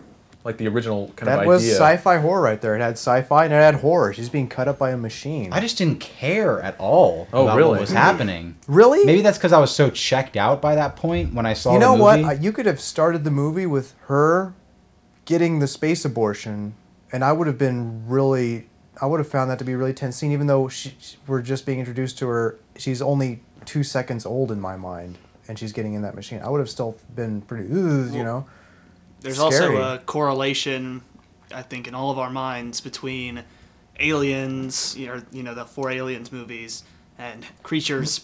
like the original kind of That idea. was sci-fi horror right there. It had sci-fi and it had horror. She's being cut up by a machine. I just didn't care at all about really? what was happening. Really? Maybe that's because I was so checked out by that point when I saw You the know movie. what? You could have started the movie with her getting the space abortion, and I would have found that to be a really tense scene, even though we're just being introduced to her. She's only 2 seconds old in my mind, and she's getting in that machine. I would have still been pretty, you know. There's Scary. also a correlation, I think, in all of our minds between aliens, the 4 Aliens movies, and creatures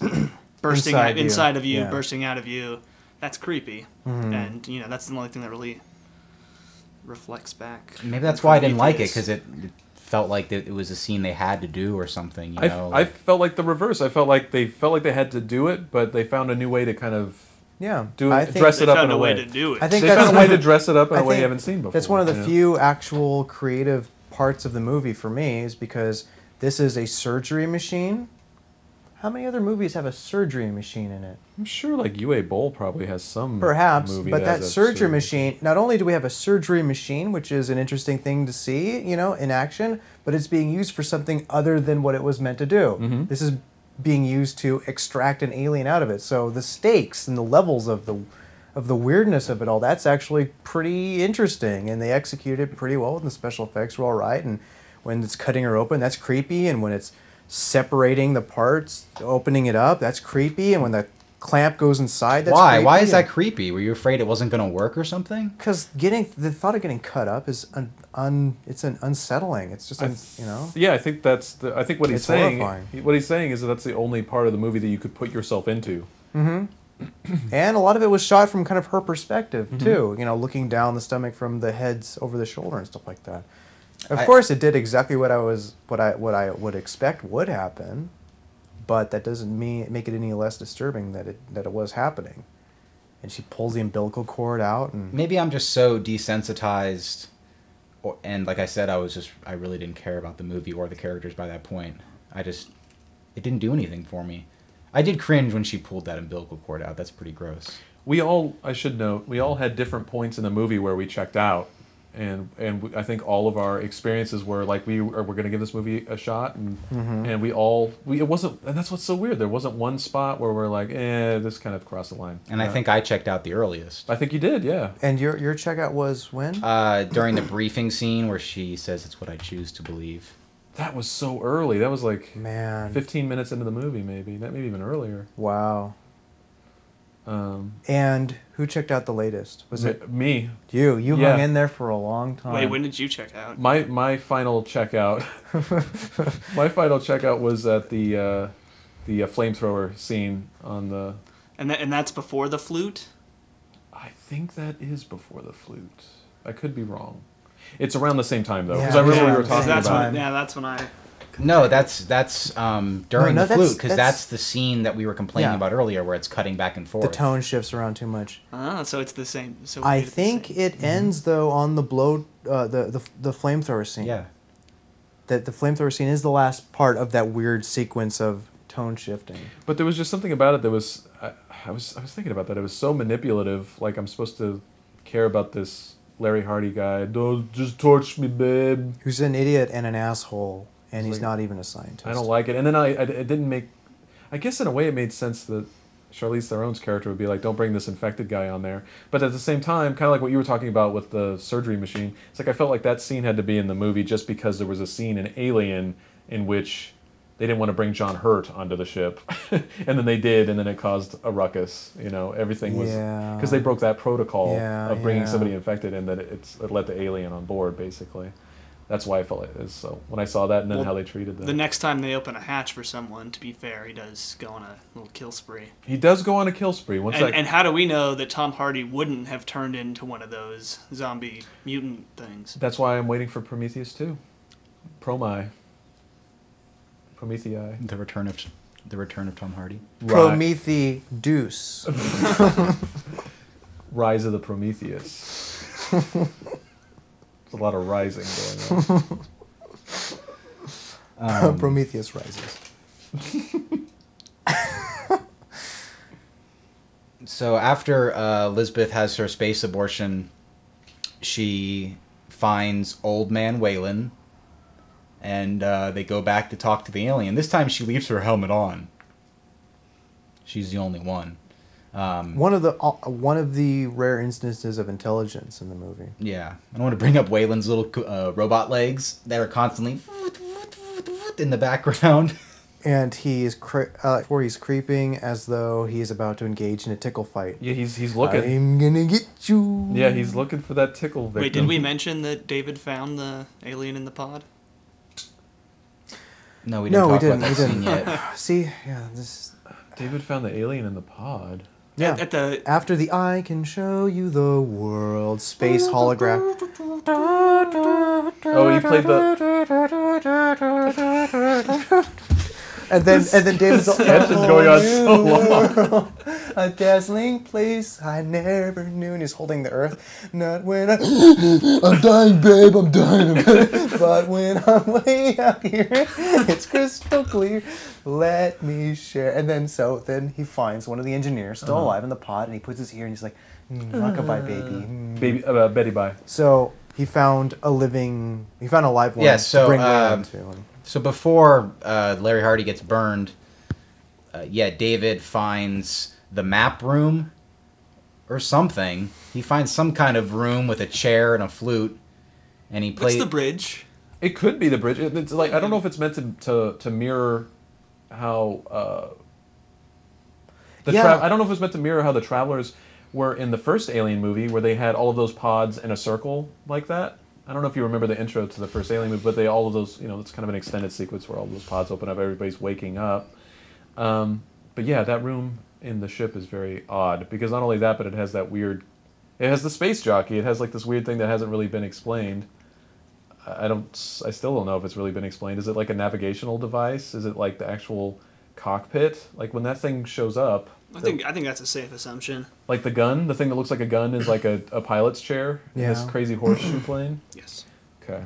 bursting inside of you, Yeah. bursting out of you. That's creepy. And, that's the only thing that really reflects back. Maybe that's why I didn't like it, Prometheus. because it felt like it was a scene they had to do or something. I felt like the reverse. I felt like they had to do it, but they found a new way to kind of Yeah. dress They it up found in a way way. to do it. I think They that's found a way to dress it up in I a way you think haven't seen before. That's one of the you know? few actual creative parts of the movie for me, is because this is a surgery machine. How many other movies have a surgery machine in it? I'm sure like UA Bowl probably has some Perhaps, movie but that has a surgery machine, not only do we have a surgery machine, which is an interesting thing to see, in action, but it's being used for something other than what it was meant to do. Mm-hmm. This is being used to extract an alien out of it. So the stakes and the levels of the weirdness of it all, that's actually pretty interesting, and they executed it pretty well, and the special effects were all right, and when it's cutting her open, that's creepy, and when it's separating the parts, opening it up, that's creepy, and when the clamp goes inside, that's Why? creepy. Why is that creepy? Were you afraid it wasn't going to work or something? Because the thought of getting cut up is it's an unsettling. It's just Yeah, I think I think what he's It's saying. horrifying. What he's saying is that that's the only part of the movie that you could put yourself into. And a lot of it was shot from kind of her perspective Mm-hmm. too. Looking down the stomach from the heads over the shoulder and stuff like that. Of course, it did exactly what I would expect would happen, but that doesn't make it any less disturbing that it was happening. And she pulls the umbilical cord out, and Maybe I'm just so desensitized, and like I said, I really didn't care about the movie or the characters by that point. It didn't do anything for me. I did cringe when she pulled that umbilical cord out. That's pretty gross. I should note, we all had different points in the movie where we checked out, and I think all of our experiences were like we're going to give this movie a shot, and it wasn't, and that's what's so weird. There wasn't one spot where we're like, this kind of crossed the line. And I think I checked out the earliest. I think you did, yeah. And your checkout was when? During the briefing scene where she says it's what I choose to believe. That was so early. That was like Man. 15 minutes into the movie, maybe. That maybe even earlier. Wow. And who checked out the latest? Was it me? you? You Yeah. hung in there for a long time. Wait, when did you check out? My final checkout. My final checkout was at the flamethrower scene on the. And that's before the flute? I think that is before the flute. I could be wrong. It's around the same time though, because Yeah, I remember yeah, we were it's talking that's about. when, that's when I... No, that's during No, the flute, because that's that's the scene that we were complaining Yeah. about earlier, where it's cutting back and forth. The tone shifts around too much. So it's the same. So I we did the think same. it ends though on the the flamethrower scene. Yeah. That the flamethrower scene is the last part of that weird sequence of tone shifting. But there was just something about it that was. I was thinking about that. It was so manipulative. Like I'm supposed to care about this Larry Hardy guy. Don't just torch me, babe. Who's an idiot and an asshole, and he's like- not even a scientist. I don't like it. And then it didn't make. I guess in a way it made sense that Charlize Theron's character would be like, don't bring this infected guy on there. But at the same time, kind of like what you were talking about with the surgery machine, it's like I felt like that scene had to be in the movie just because there was a scene in Alien in which they didn't want to bring John Hurt onto the ship. And then they did, and then it caused a ruckus. Everything was... Yeah. Because they broke that protocol Yeah, of bringing yeah. somebody infected and that it let the alien on board, basically. That's why I felt like this. So when I saw that and then Well, how they treated that. The next time they open a hatch for someone, to be fair, he does go on a little kill spree. He does go on a kill spree. And how do we know that Tom Hardy wouldn't have turned into one of those zombie mutant things? That's why I'm waiting for Prometheus 2. Promethei. The return of Tom Hardy. Prometheus. Rise of the Prometheus. There's a lot of rising going on. Prometheus rises. So after Elizabeth has her space abortion, she finds old man Waylon, and they go back to talk to the alien. This time she leaves her helmet on. She's the only one. One of the rare instances of intelligence in the movie. Yeah. I want to bring up Waylon's little robot legs that are constantly in the background. And he's creeping as though he's about to engage in a tickle fight. Yeah, he's looking. I'm gonna get you. Yeah, he's looking for that tickle victim. Wait, did we mention that David found the alien in the pod? No, we didn't talk about that we scene didn't. yet. See, yeah, this. David found the alien in the pod. Yeah. At the After the I can show you the world space holograph. Oh, he played the. And then David's all, sketch is going on so long. a dazzling place I never knew, and he's holding the earth. Not when I'm dying, babe, I'm dying. But when I'm way out here, it's crystal clear. Let me share. And then he finds one of the engineers still alive in the pod, and he puts his ear, and he's like, rockabye, baby. Baby, Betty Bye. So he found a live one Yeah, so, to bring Wayland to. So before Larry Hardy gets burned, David finds the map room or something. He finds some kind of room with a chair and a flute, and he plays What's the bridge? It could be the bridge. It's like I don't know if it's meant to mirror how I don't know if it's meant to mirror how the travelers were in the first Alien movie, where they had all of those pods in a circle like that. I don't know if you remember the intro to the first Alien movie, but all of those, it's kind of an extended sequence where all those pods open up, everybody's waking up. But yeah, that room in the ship is very odd, because not only that, but it has that weird, it has the space jockey, it has like this weird thing that hasn't really been explained. I still don't know if it's really been explained. Is it like a navigational device? Is it like the actual cockpit? Like when that thing shows up, I think that's a safe assumption. like the gun, the thing that looks like a gun is like a pilot's chair in this crazy horseshoe plane. Yes. Okay.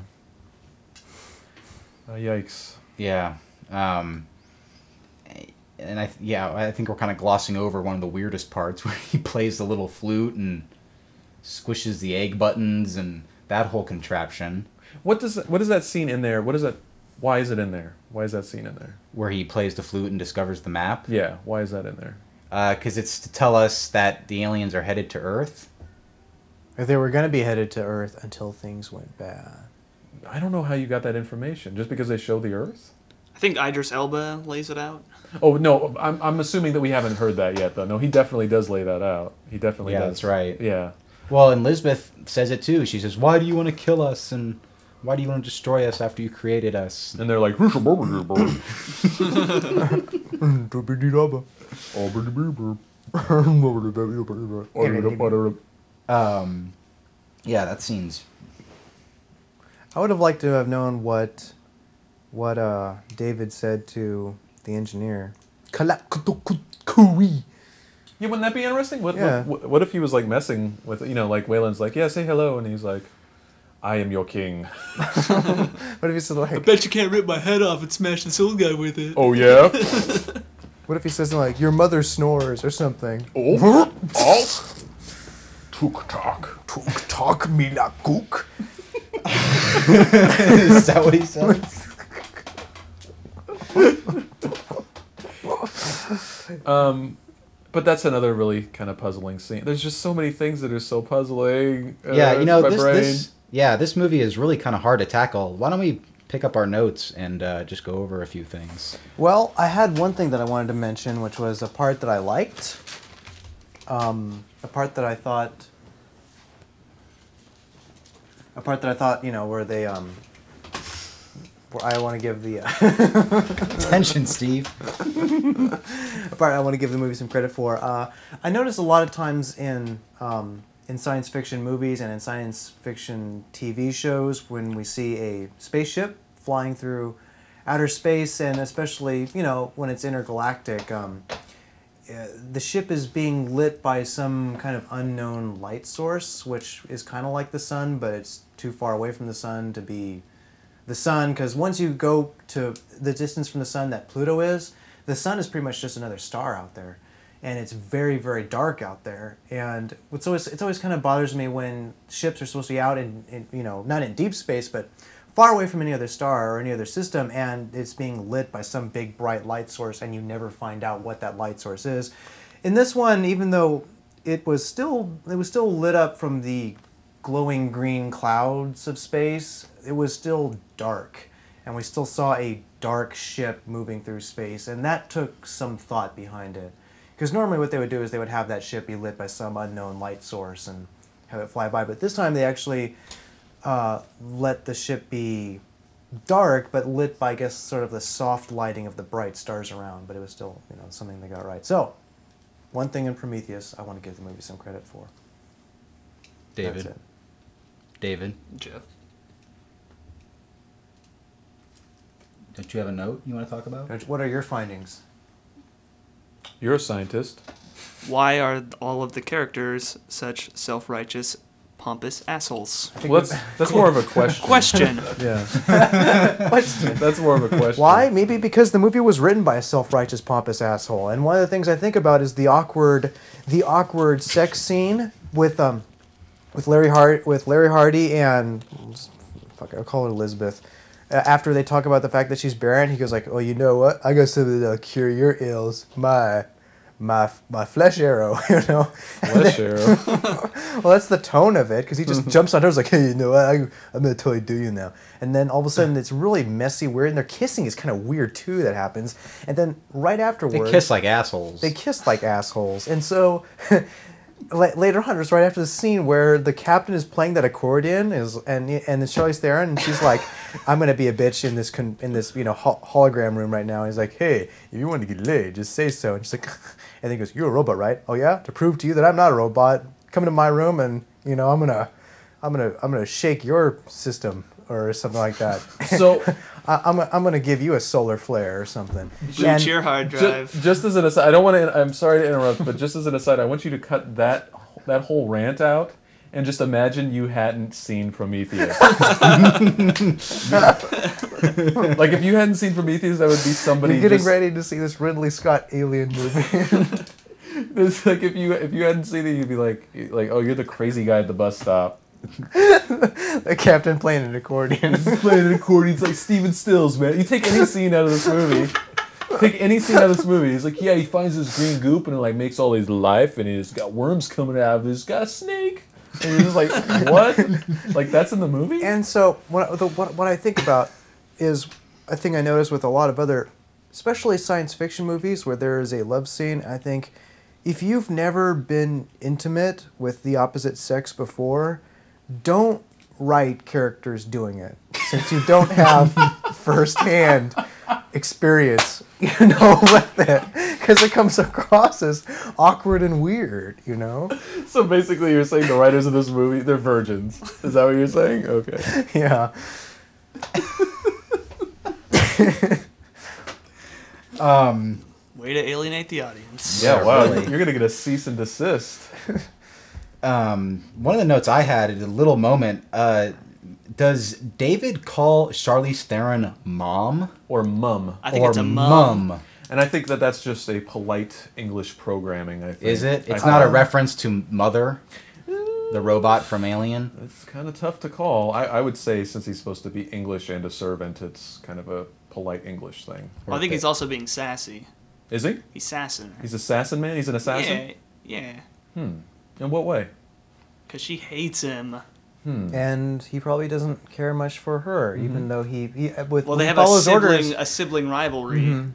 Yikes. Yeah. And I think we're kind of glossing over one of the weirdest parts where he plays the little flute and squishes the egg buttons and that whole contraption. What is that scene in there? Why is it in there? Why is that scene in there? Where he plays the flute and discovers the map. Yeah, why is that in there? Because it's to tell us that the aliens are headed to Earth. They were going to be headed to Earth until things went bad. I don't know how you got that information. Just because they show the Earth? I think Idris Elba lays it out. Oh, no, I'm assuming that we haven't heard that yet, though. No, he definitely does lay that out. He definitely does. Yeah, that's right. Yeah. Well, and Lisbeth says it too. She says, "Why do you want to kill us? And why do you want to destroy us after you created us?" And they're like, Yeah, that scene's... I would have liked to have known what David said to the engineer. Yeah, wouldn't that be interesting? What if he was like messing with, like Wayland's like, yeah, say hello, and he's like, I am your king. What if he said I like, bet you can't rip my head off and smash this old guy with it. Oh yeah. what if he says like, your mother snores or something? Oh. Tuk tak. Tuk tak me la cook. Is that what he said? But that's another really kind of puzzling scene. There's just so many things that are so puzzling. Yeah, this this movie is really kind of hard to tackle. Why don't we pick up our notes and just go over a few things? Well, I had one thing that I wanted to mention, which was a part that I liked. A part that I thought, where they, where I want to give the Attention, Steve. a part I want to give the movie some credit for. I noticed a lot of times in science fiction movies and in science fiction TV shows, when we see a spaceship flying through outer space, and especially when it's intergalactic, the ship is being lit by some kind of unknown light source, which is kind of like the sun, but it's too far away from the sun to be the sun, because once you go to the distance from the sun that Pluto is, the sun is pretty much just another star out there, and it's very, very dark out there. And it's always kind of bothers me when ships are supposed to be out in not in deep space, but far away from any other star or any other system, and it's being lit by some big bright light source, and you never find out what that light source is. In this one, even though it was still lit up from the glowing green clouds of space, it was still dark. and we still saw a dark ship moving through space, and that took some thought behind it. Because normally what they would do is they would have that ship be lit by some unknown light source and have it fly by, but this time they actually let the ship be dark, but lit by, I guess, sort of the soft lighting of the bright stars around, but it was still, something they got right. So, one thing in Prometheus I want to give the movie some credit for. David. That's it. David, Jeff. don't you have a note you want to talk about? What are your findings? You're a scientist. Why are all of the characters such self-righteous, pompous assholes? Well, that's more of a question. Question. Yeah. Question. That's more of a question. Why? Maybe because the movie was written by a self-righteous, pompous asshole. And one of the things I think about is the awkward sex scene with Larry Hardy and I'll call her Elizabeth. After they talk about the fact that she's barren, he goes like, "Oh, you know what? I got something that'll cure your ills. My flesh arrow, Flesh arrow. Well, that's the tone of it, because he just jumps on her, like, "Hey, you know what? I'm gonna totally do you now." And then all of a sudden, it's really messy, weird, and their kissing is kind of weird too. That happens, and then right afterwards, They kiss like assholes. they kiss like assholes, and so. Later on, it's right after the scene where the captain is playing that accordion, and it's Charlize Theron, and she's like, "I'm gonna be a bitch in this hologram room right now." And he's like, "Hey, if you want to get laid, just say so." And she's like, and then he goes, "You're a robot, right? Oh yeah? To prove to you that I'm not a robot, come into my room, and I'm gonna shake your system or something like that." So I'm gonna give you a solar flare or something. Boot your hard drive. Just as an aside, I don't want to. I'm sorry to interrupt, but just as an aside, I want you to cut that whole rant out and just imagine you hadn't seen Prometheus. Like if you hadn't seen Prometheus, that would be somebody. You're getting ready to see this Ridley Scott alien movie. It's like if you hadn't seen it, you'd be like, "Oh, you're the crazy guy at the bus stop." The captain playing an accordion. Playing an accordion, it's like Steven Stills, man. You take any scene out of this movie. He's like, yeah, he finds this green goop and it like makes all his life, and he's got worms coming out of it. He's got a snake. And you're just like, what? Like that's in the movie? And so what I think about is a thing I notice with a lot of other, especially science fiction movies, where there is a love scene. I think if you've never been intimate with the opposite sex before, don't write characters doing it, since you don't have firsthand experience, with it, because it comes across as awkward and weird, So basically you're saying the writers of this movie, they're virgins. Is that what you're saying? Okay. Yeah. Way to alienate the audience. Yeah, wow. really. You're going to get a cease and desist. One of the notes I had at a little moment, does David call Charlize Theron mom? Or mum. I think it's a mum. And I think that's just a polite English programming, I think. Is it? It's not a reference to Mother, the robot from Alien? It's kind of tough to call. I would say since he's supposed to be English and a servant, it's kind of a polite English thing. Well, I think he's also being sassy. Is he? He's sassing her. He's assassin man? He's an assassin? Yeah. In what way? Because she hates him. And he probably doesn't care much for her, even though he They have follows a sibling rivalry. Mm-hmm.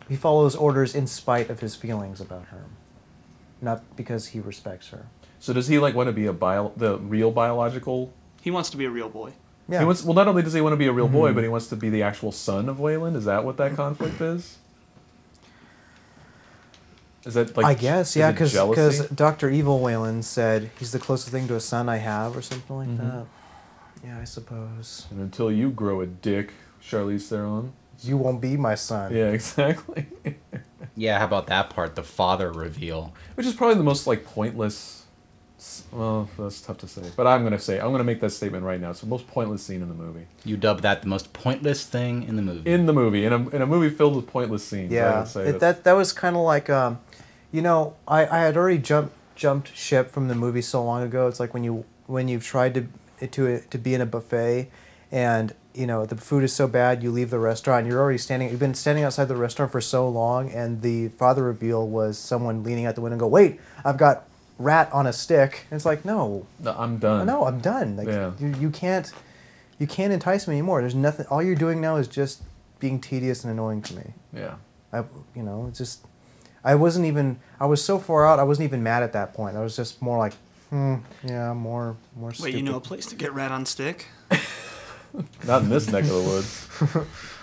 He follows orders in spite of his feelings about her, not because he respects her. So does he want to be the real biological? He wants to be a real boy. Yeah. He wants, well, not only does he want to be a real boy, but he wants to be the actual son of Wayland. Is that what that conflict is? Is that I guess, yeah, because jealousy? Dr. Evil Wayland said he's the closest thing to a son I have, or something like that. Yeah, I suppose. And until you grow a dick, Charlize Theron. You won't be my son. Yeah, exactly. Yeah, how about that part, the father reveal? Which is probably the most pointless. Well, that's tough to say, but I'm gonna make that statement right now. It's the most pointless scene in the movie. You dub that the most pointless thing in the movie. In the movie, in a movie filled with pointless scenes. I Yeah, would say that was kind of like, I had already jumped ship from the movie so long ago. It's like when you've tried to be in a buffet, and the food is so bad, you leave the restaurant. You've been standing outside the restaurant for so long, and the father reveal was someone leaning out the window and go, "Wait, I've got rat on a stick." And it's like, no, I'm done. no, I'm done. Like, Yeah. you can't You can't entice me anymore. There's nothing. All you're doing now is just being tedious and annoying to me. Yeah. It's just. I was so far out. I wasn't even mad at that point. I was just more like, yeah, more Wait, stupid. you know a place to get rat on stick? Not in this neck of the woods.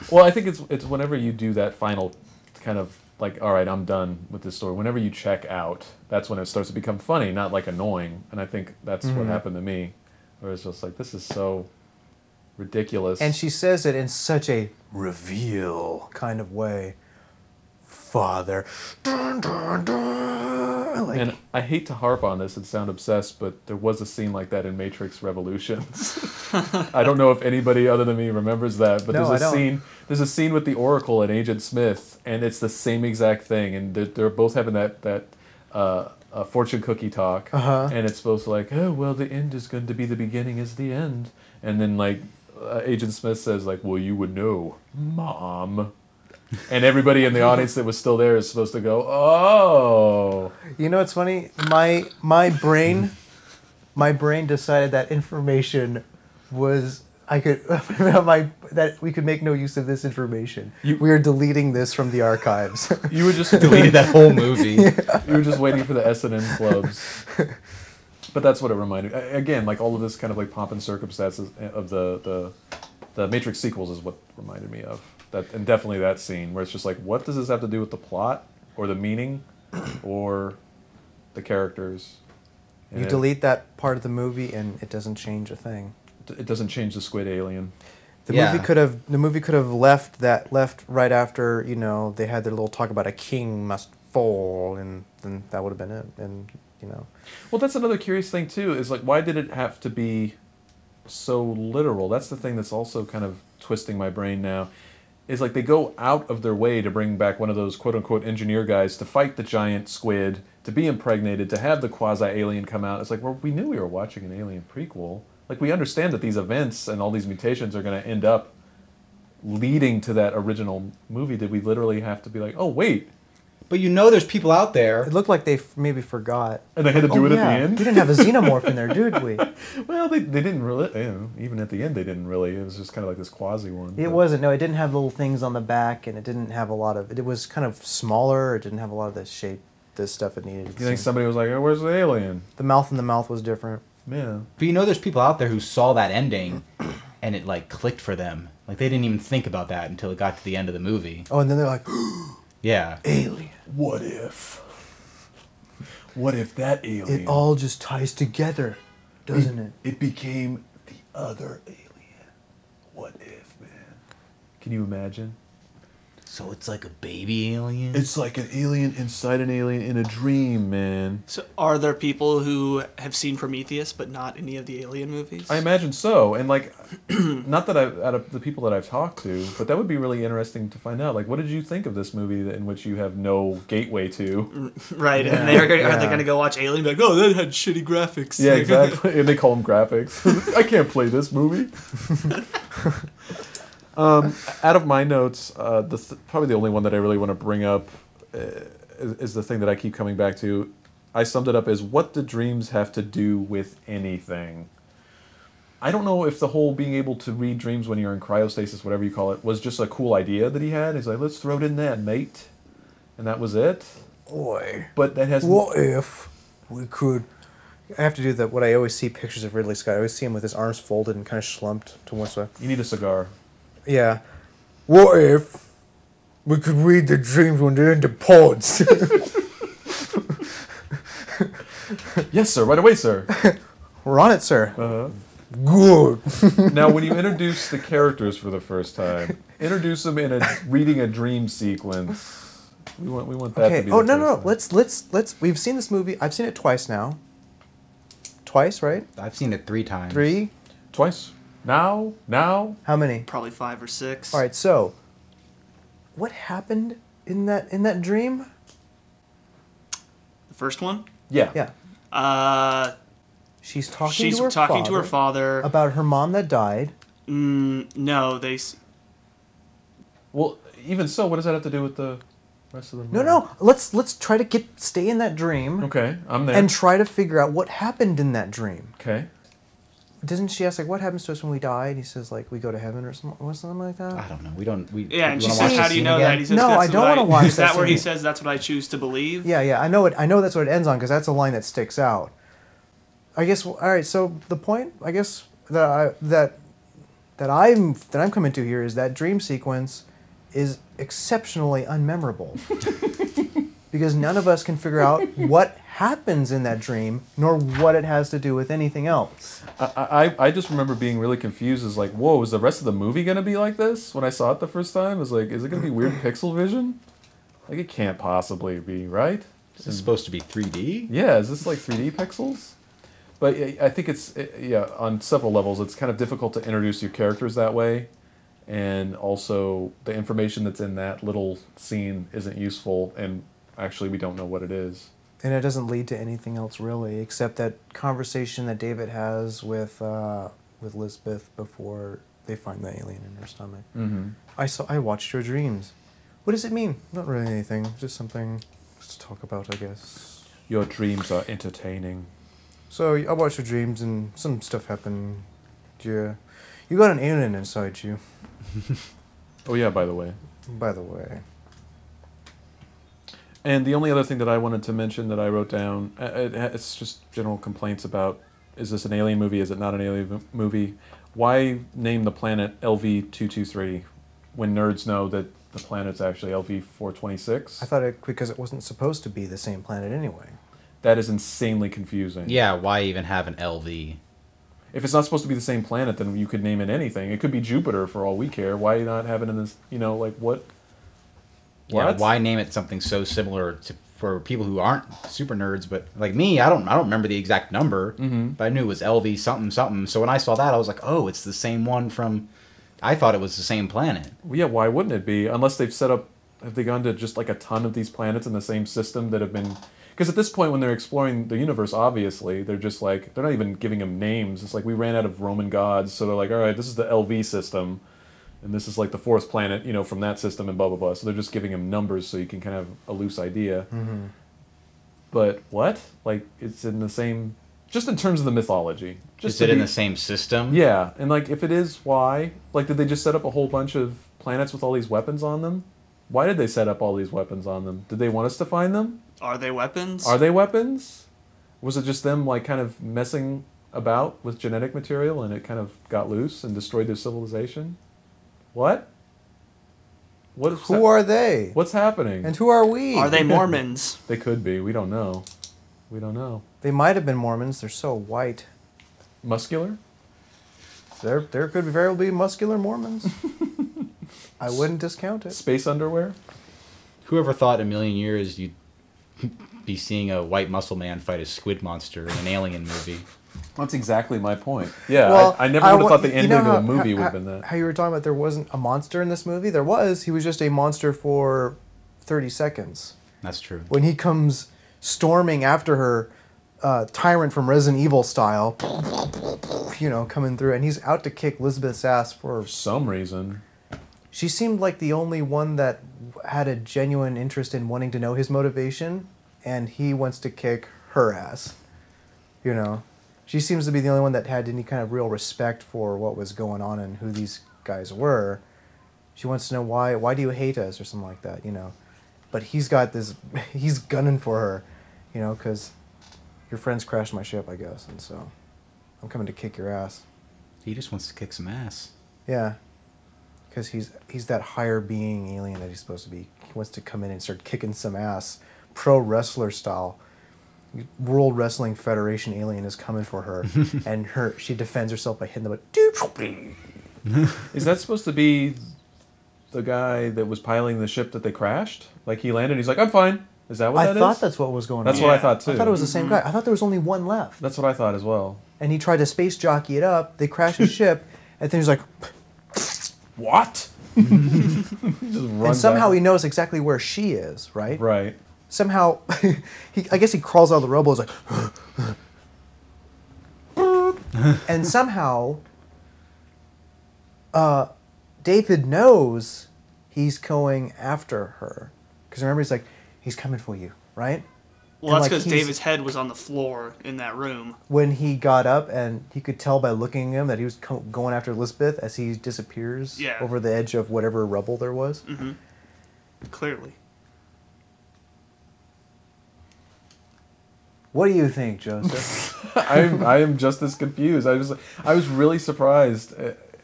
Well, I think it's whenever you do that final kind of like, all right, I'm done with this story. Whenever you check out, that's when it starts to become funny, not like annoying. And I think that's what happened to me, where it's just like, this is so ridiculous. And she says it in such a reveal kind of way. Father. Dun, dun, dun. Like, and I hate to harp on this and sound obsessed, but there was a scene like that in Matrix Revolutions. I don't know if anybody other than me remembers that, but No, there's a scene with the Oracle and Agent Smith, and it's the same exact thing, and they're both having that fortune cookie talk, and it's supposed to like, oh well, the end is going to be the beginning is the end, and then like Agent Smith says like, well, you would know, Mom. And everybody in the audience that was still there is supposed to go, oh. you know what's funny? My brain decided that information was that we could make no use of this information. We are deleting this from the archives. You were just Deleted that whole movie. You were just waiting for the S&M clubs. But that's what it reminded me. Again, like all of this kind of like pomp and circumstances of the Matrix sequels is what reminded me of. That, and definitely that scene where it's just like, what does this have to do with the plot or the meaning or the characters? And You delete that part of the movie and it doesn't change a thing. It doesn't change the squid alien. The Yeah. movie could have left right after, they had their little talk about a king must fall, and then that would have been it. And Well, that's another curious thing too, is like, why did it have to be so literal? That's the thing that's also kind of twisting my brain now. Is like they go out of their way to bring back one of those quote-unquote engineer guys to fight the giant squid, to be impregnated, to have the quasi-alien come out. It's like, well, we knew we were watching an Alien prequel. Like, we understand that these events and all these mutations are going to end up leading to that original movie. Did we literally have to be like, oh, wait. But there's people out there. it looked like they maybe forgot. And they had to do it at the end? We didn't have a xenomorph in there, did we? Well, they didn't really, even at the end they didn't really. It was just kind of like this quasi one. It wasn't. No, it didn't have little things on the back, and it didn't have a lot of. It was kind of smaller. It didn't have a lot of the shape, the stuff it needed. You think somebody was like, oh, where's the alien? The mouth in the mouth was different. Yeah. But there's people out there who saw that ending and it like clicked for them. Like they didn't even think about that until it got to the end of the movie. Oh, and then they're like, Yeah. alien. What if? What if that alien? It all just ties together, doesn't it? It became the other alien. What if, man? Can you imagine? So it's like a baby alien? It's like an alien inside an alien in a dream, man. So are there people who have seen Prometheus but not any of the Alien movies? I imagine so, and like, not that out of the people that I've talked to, but that would be really interesting to find out. Like, what did you think of this movie in which you have no gateway to? Right, Yeah, and are they yeah. going to go watch Alien and be like, oh, that had shitty graphics. Yeah, exactly. And they call them graphics. I can't play this movie. Out of my notes, probably the only one that I really want to bring up is the thing that I keep coming back to. I summed it up as, what do dreams have to do with anything? I don't know if the whole being able to read dreams when you're in cryostasis, whatever you call it, was just a cool idea that he had. He's like, let's throw it in there, mate. And that was it. Boy. But that has... What if we could... I have to do what I always see pictures of Ridley Scott. I always see him with his arms folded and kind of slumped to one side. You need a cigar. Yeah. What if we could read the dreams when they're in the pods? Yes, sir. Right away, sir. We're on it, sir. Uh-huh. Good. Now, when you introduce the characters for the first time, introduce them in reading a dream sequence. We want that to Okay. be Oh, the no. first thing. Let's. We've seen this movie. I've seen it twice now. Twice, right? I've seen it 3 times. 3? Twice. Now. How many? Probably 5 or 6. All right. So, what happened in that dream? The first one? Yeah. Yeah. She's talking She's to her talking father to her father. about her mom that died. No, Well, even so, what does that have to do with the rest of the movie? No. Let's try to stay in that dream. Okay, I'm there. And try to figure out what happened in that dream. Okay. Doesn't she ask, like, what happens to us when we die? And he says, like, we go to heaven or something like that? I don't know. We don't. We Yeah, and you she wanna watch says, the "How do you scene know again? that?" He says, No, "That's I don't what wanna watch Is that that where he scene. says, "That's what I choose to believe"? Yeah, I know it. I know that's what it ends on because that's a line that sticks out. I guess. All right. So the point, I guess, that I'm coming to here is that dream sequence is exceptionally unmemorable because none of us can figure out what happens in that dream nor what it has to do with anything else. I just remember being really confused. Is like, whoa, is the rest of the movie gonna be like this? When I saw it the first time, I was like, is it gonna be weird pixel vision? Like, it can't possibly be, right? Is this supposed to be 3D? Yeah, is this like 3D pixels? But I think it's, yeah, on several levels, it's kind of difficult to introduce your characters that way. And also, the information that's in that little scene isn't useful, and actually we don't know what it is. And it doesn't lead to anything else really, except that conversation that David has with Lisbeth before they find the alien in her stomach. Mm-hmm. I watched your dreams. What does it mean? Not really anything. Just something to talk about, I guess. Your dreams are entertaining. So I watched your dreams and some stuff happened. Yeah, you got an alien inside you. Oh yeah, by the way. By the way. And the only other thing that I wanted to mention that I wrote down, it's just general complaints about, is this an alien movie, is it not an alien movie? Why name the planet LV-223 when nerds know that the planet's actually LV-426? I thought it because it wasn't supposed to be the same planet anyway. That is insanely confusing. Yeah, why even have an LV? If it's not supposed to be the same planet, then you could name it anything. It could be Jupiter for all we care. Why not have it in this, like what? Yeah, why name it something so similar to for people who aren't super nerds, but like me, I don't remember the exact number, but I knew it was LV something something. So when I saw that, I was like, oh, it's the same one from. I thought it was the same planet. Well, yeah, why wouldn't it be? Unless they've set up, have they gone to just like a ton of these planets in the same system that have been? Because at this point, when they're exploring the universe, obviously they're just like they're not even giving them names. It's like we ran out of Roman gods, so they're like, all right, this is the LV system. And this is like the fourth planet, from that system and blah, blah, blah. So they're just giving him numbers so you can kind of have a loose idea. Mm-hmm. But what? Like, it's in the same... Just in terms of the mythology. Is it in the same system? Yeah. And, like, if it is, why? Like, did they just set up a whole bunch of planets with all these weapons on them? Why did they set up all these weapons on them? Did they want us to find them? Are they weapons? Are they weapons? Was it just them, like, kind of messing about with genetic material and it kind of got loose and destroyed their civilization? What? Who are they? What's happening? And who are we? Are they Mormons? They could be. We don't know. We don't know. They might have been Mormons. They're so white. Muscular? There could very well be muscular Mormons. I wouldn't discount it. Space underwear? Whoever thought in a million years you'd be seeing a white muscle man fight a squid monster in an alien movie? That's exactly my point. Yeah, Well, I never would have thought the ending of the how- movie would how- have been that. How you were talking about there wasn't a monster in this movie? There was. He was just a monster for 30 seconds. That's true. When he comes storming after her, tyrant from Resident Evil style, coming through, and he's out to kick Lisbeth's ass for... For some reason. She seemed like the only one that had a genuine interest in wanting to know his motivation, and he wants to kick her ass. She seems to be the only one that had any kind of real respect for what was going on and who these guys were. She wants to know why do you hate us or something like that, But he's got this, he's gunning for her, because your friends crashed my ship, I guess, and so I'm coming to kick your ass. He just wants to kick some ass. Yeah, because he's that higher being alien that he's supposed to be. He wants to come in and start kicking some ass, pro wrestler style. World Wrestling Federation alien is coming for her, and she defends herself by hitting them. Is that supposed to be the guy that was piloting the ship that they crashed? Like he landed, he's like, I'm fine. Is that what that is? I thought that's what was going on. That's what I thought too. I thought it was the same guy. I thought there was only one left. That's what I thought as well. And he tried to space jockey it up. They crashed his ship, and then he's like, what? and somehow he knows exactly where she is, right? Right. Somehow, I guess he crawls out of the rubble, is like, and somehow, David knows he's going after her. Because remember, he's like, he's coming for you, right? Well, that's like, because he's- David's head was on the floor in that room. When he got up, and you could tell by looking at him that he was going after Elizabeth as he disappears Yeah. over the edge of whatever rubble there was. Clearly. What do you think, Joseph? I am just as confused. I was really surprised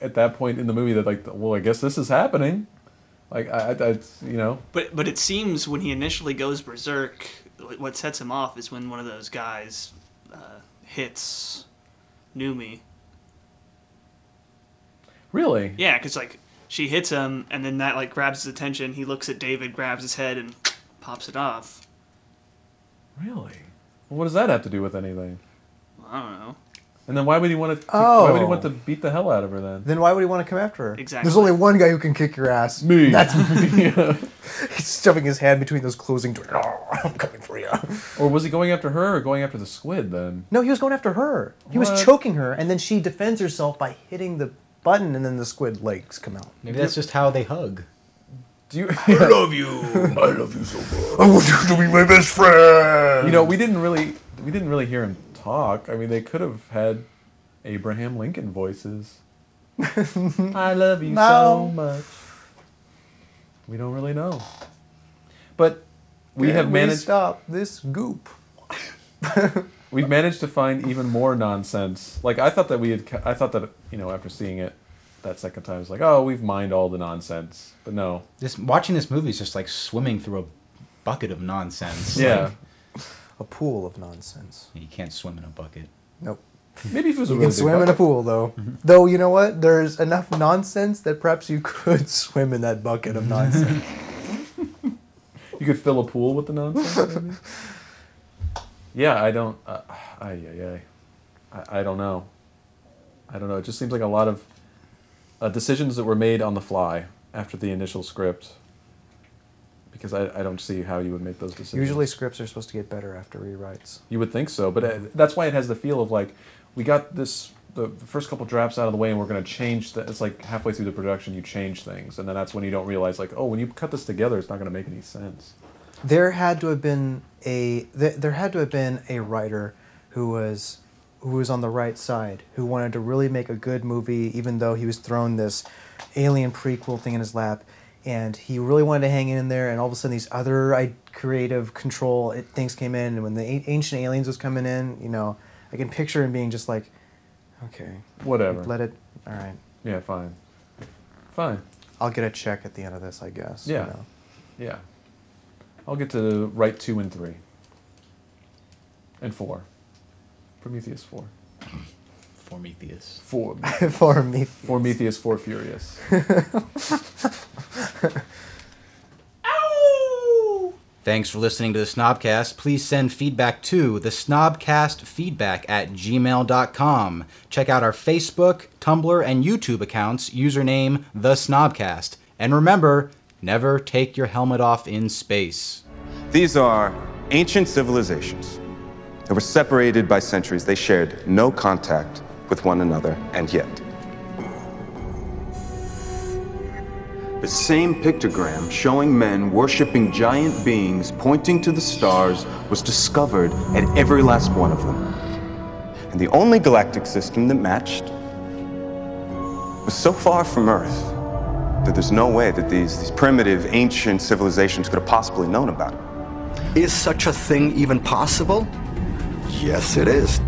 at that point in the movie that, like, well, I guess this is happening. Like, I you know. But it seems when he initially goes berserk, what sets him off is when one of those guys hits Numi. Really? Yeah, because, like, she hits him, and then that, like, grabs his attention. He looks at David, grabs his head, and pops it off. Really? Well, what does that have to do with anything? I don't know. And then why would he want to? Why would he want to beat the hell out of her then? Then why would he want to come after her? Exactly. There's only one guy who can kick your ass. Me. That's me. Yeah. He's stuffing his hand between those closing doors. Oh, I'm coming for you. Or was he going after her or going after the squid then? No, he was going after her. He was What? choking her, and then she defends herself by hitting the button, and then the squid legs come out. Maybe that's just how they hug. Do you? I love you. I love you so much. I want you to be my best friend. You know, we didn't really hear him talk. I mean, they could have had Abraham Lincoln voices. I love you so much. We don't really know, but we have managed. Stop this goop. We've managed to find even more nonsense. Like I thought that you know, after seeing it that second time, it's like, oh, we've mined all the nonsense, but no. Watching this movie is just like swimming through a bucket of nonsense. Yeah. Like, A pool of nonsense. you can't swim in a bucket. Nope. Maybe if it was a You really can big swim in a bucket. pool, though. Though, you know what? There's enough nonsense that perhaps you could swim in that bucket of nonsense. You could fill a pool with the nonsense. Maybe? Yeah, I don't. I don't know. I don't know. It just seems like a lot of decisions that were made on the fly after the initial script. Because I don't see how you would make those decisions. Usually scripts are supposed to get better after rewrites. You would think so, but that's why it has the feel of like, we got the first couple drafts out of the way and we're going to change it's like halfway through the production you change things, and then that's when you don't realize, like, oh, when you cut this together it's not going to make any sense. There had to have been a writer who was on the right side, who wanted to really make a good movie, even though he was thrown this alien prequel thing in his lap, and he really wanted to hang in there. And all of a sudden, these other creative control things came in, and when the Ancient Aliens was coming in, you know, I can picture him being just like, okay, Whatever. let it. All right, Yeah, fine. I'll get a check at the end of this, I guess. Yeah. You know. Yeah. I'll get to write 2 and 3. And 4. Prometheus 4. Prometheus. 4. For me. Prometheus 4 Furious. Thanks for listening to the Snobcast. Please send feedback to thesnobcastfeedback@gmail.com. Check out our Facebook, Tumblr, and YouTube accounts, username The Snobcast. And remember, never take your helmet off in space. These are ancient civilizations. They were separated by centuries. They shared no contact with one another, and yet the same pictogram showing men worshipping giant beings pointing to the stars was discovered at every last one of them. And the only galactic system that matched was so far from Earth that there's no way that these primitive ancient civilizations could have possibly known about it. Is such a thing even possible? Yes, it is.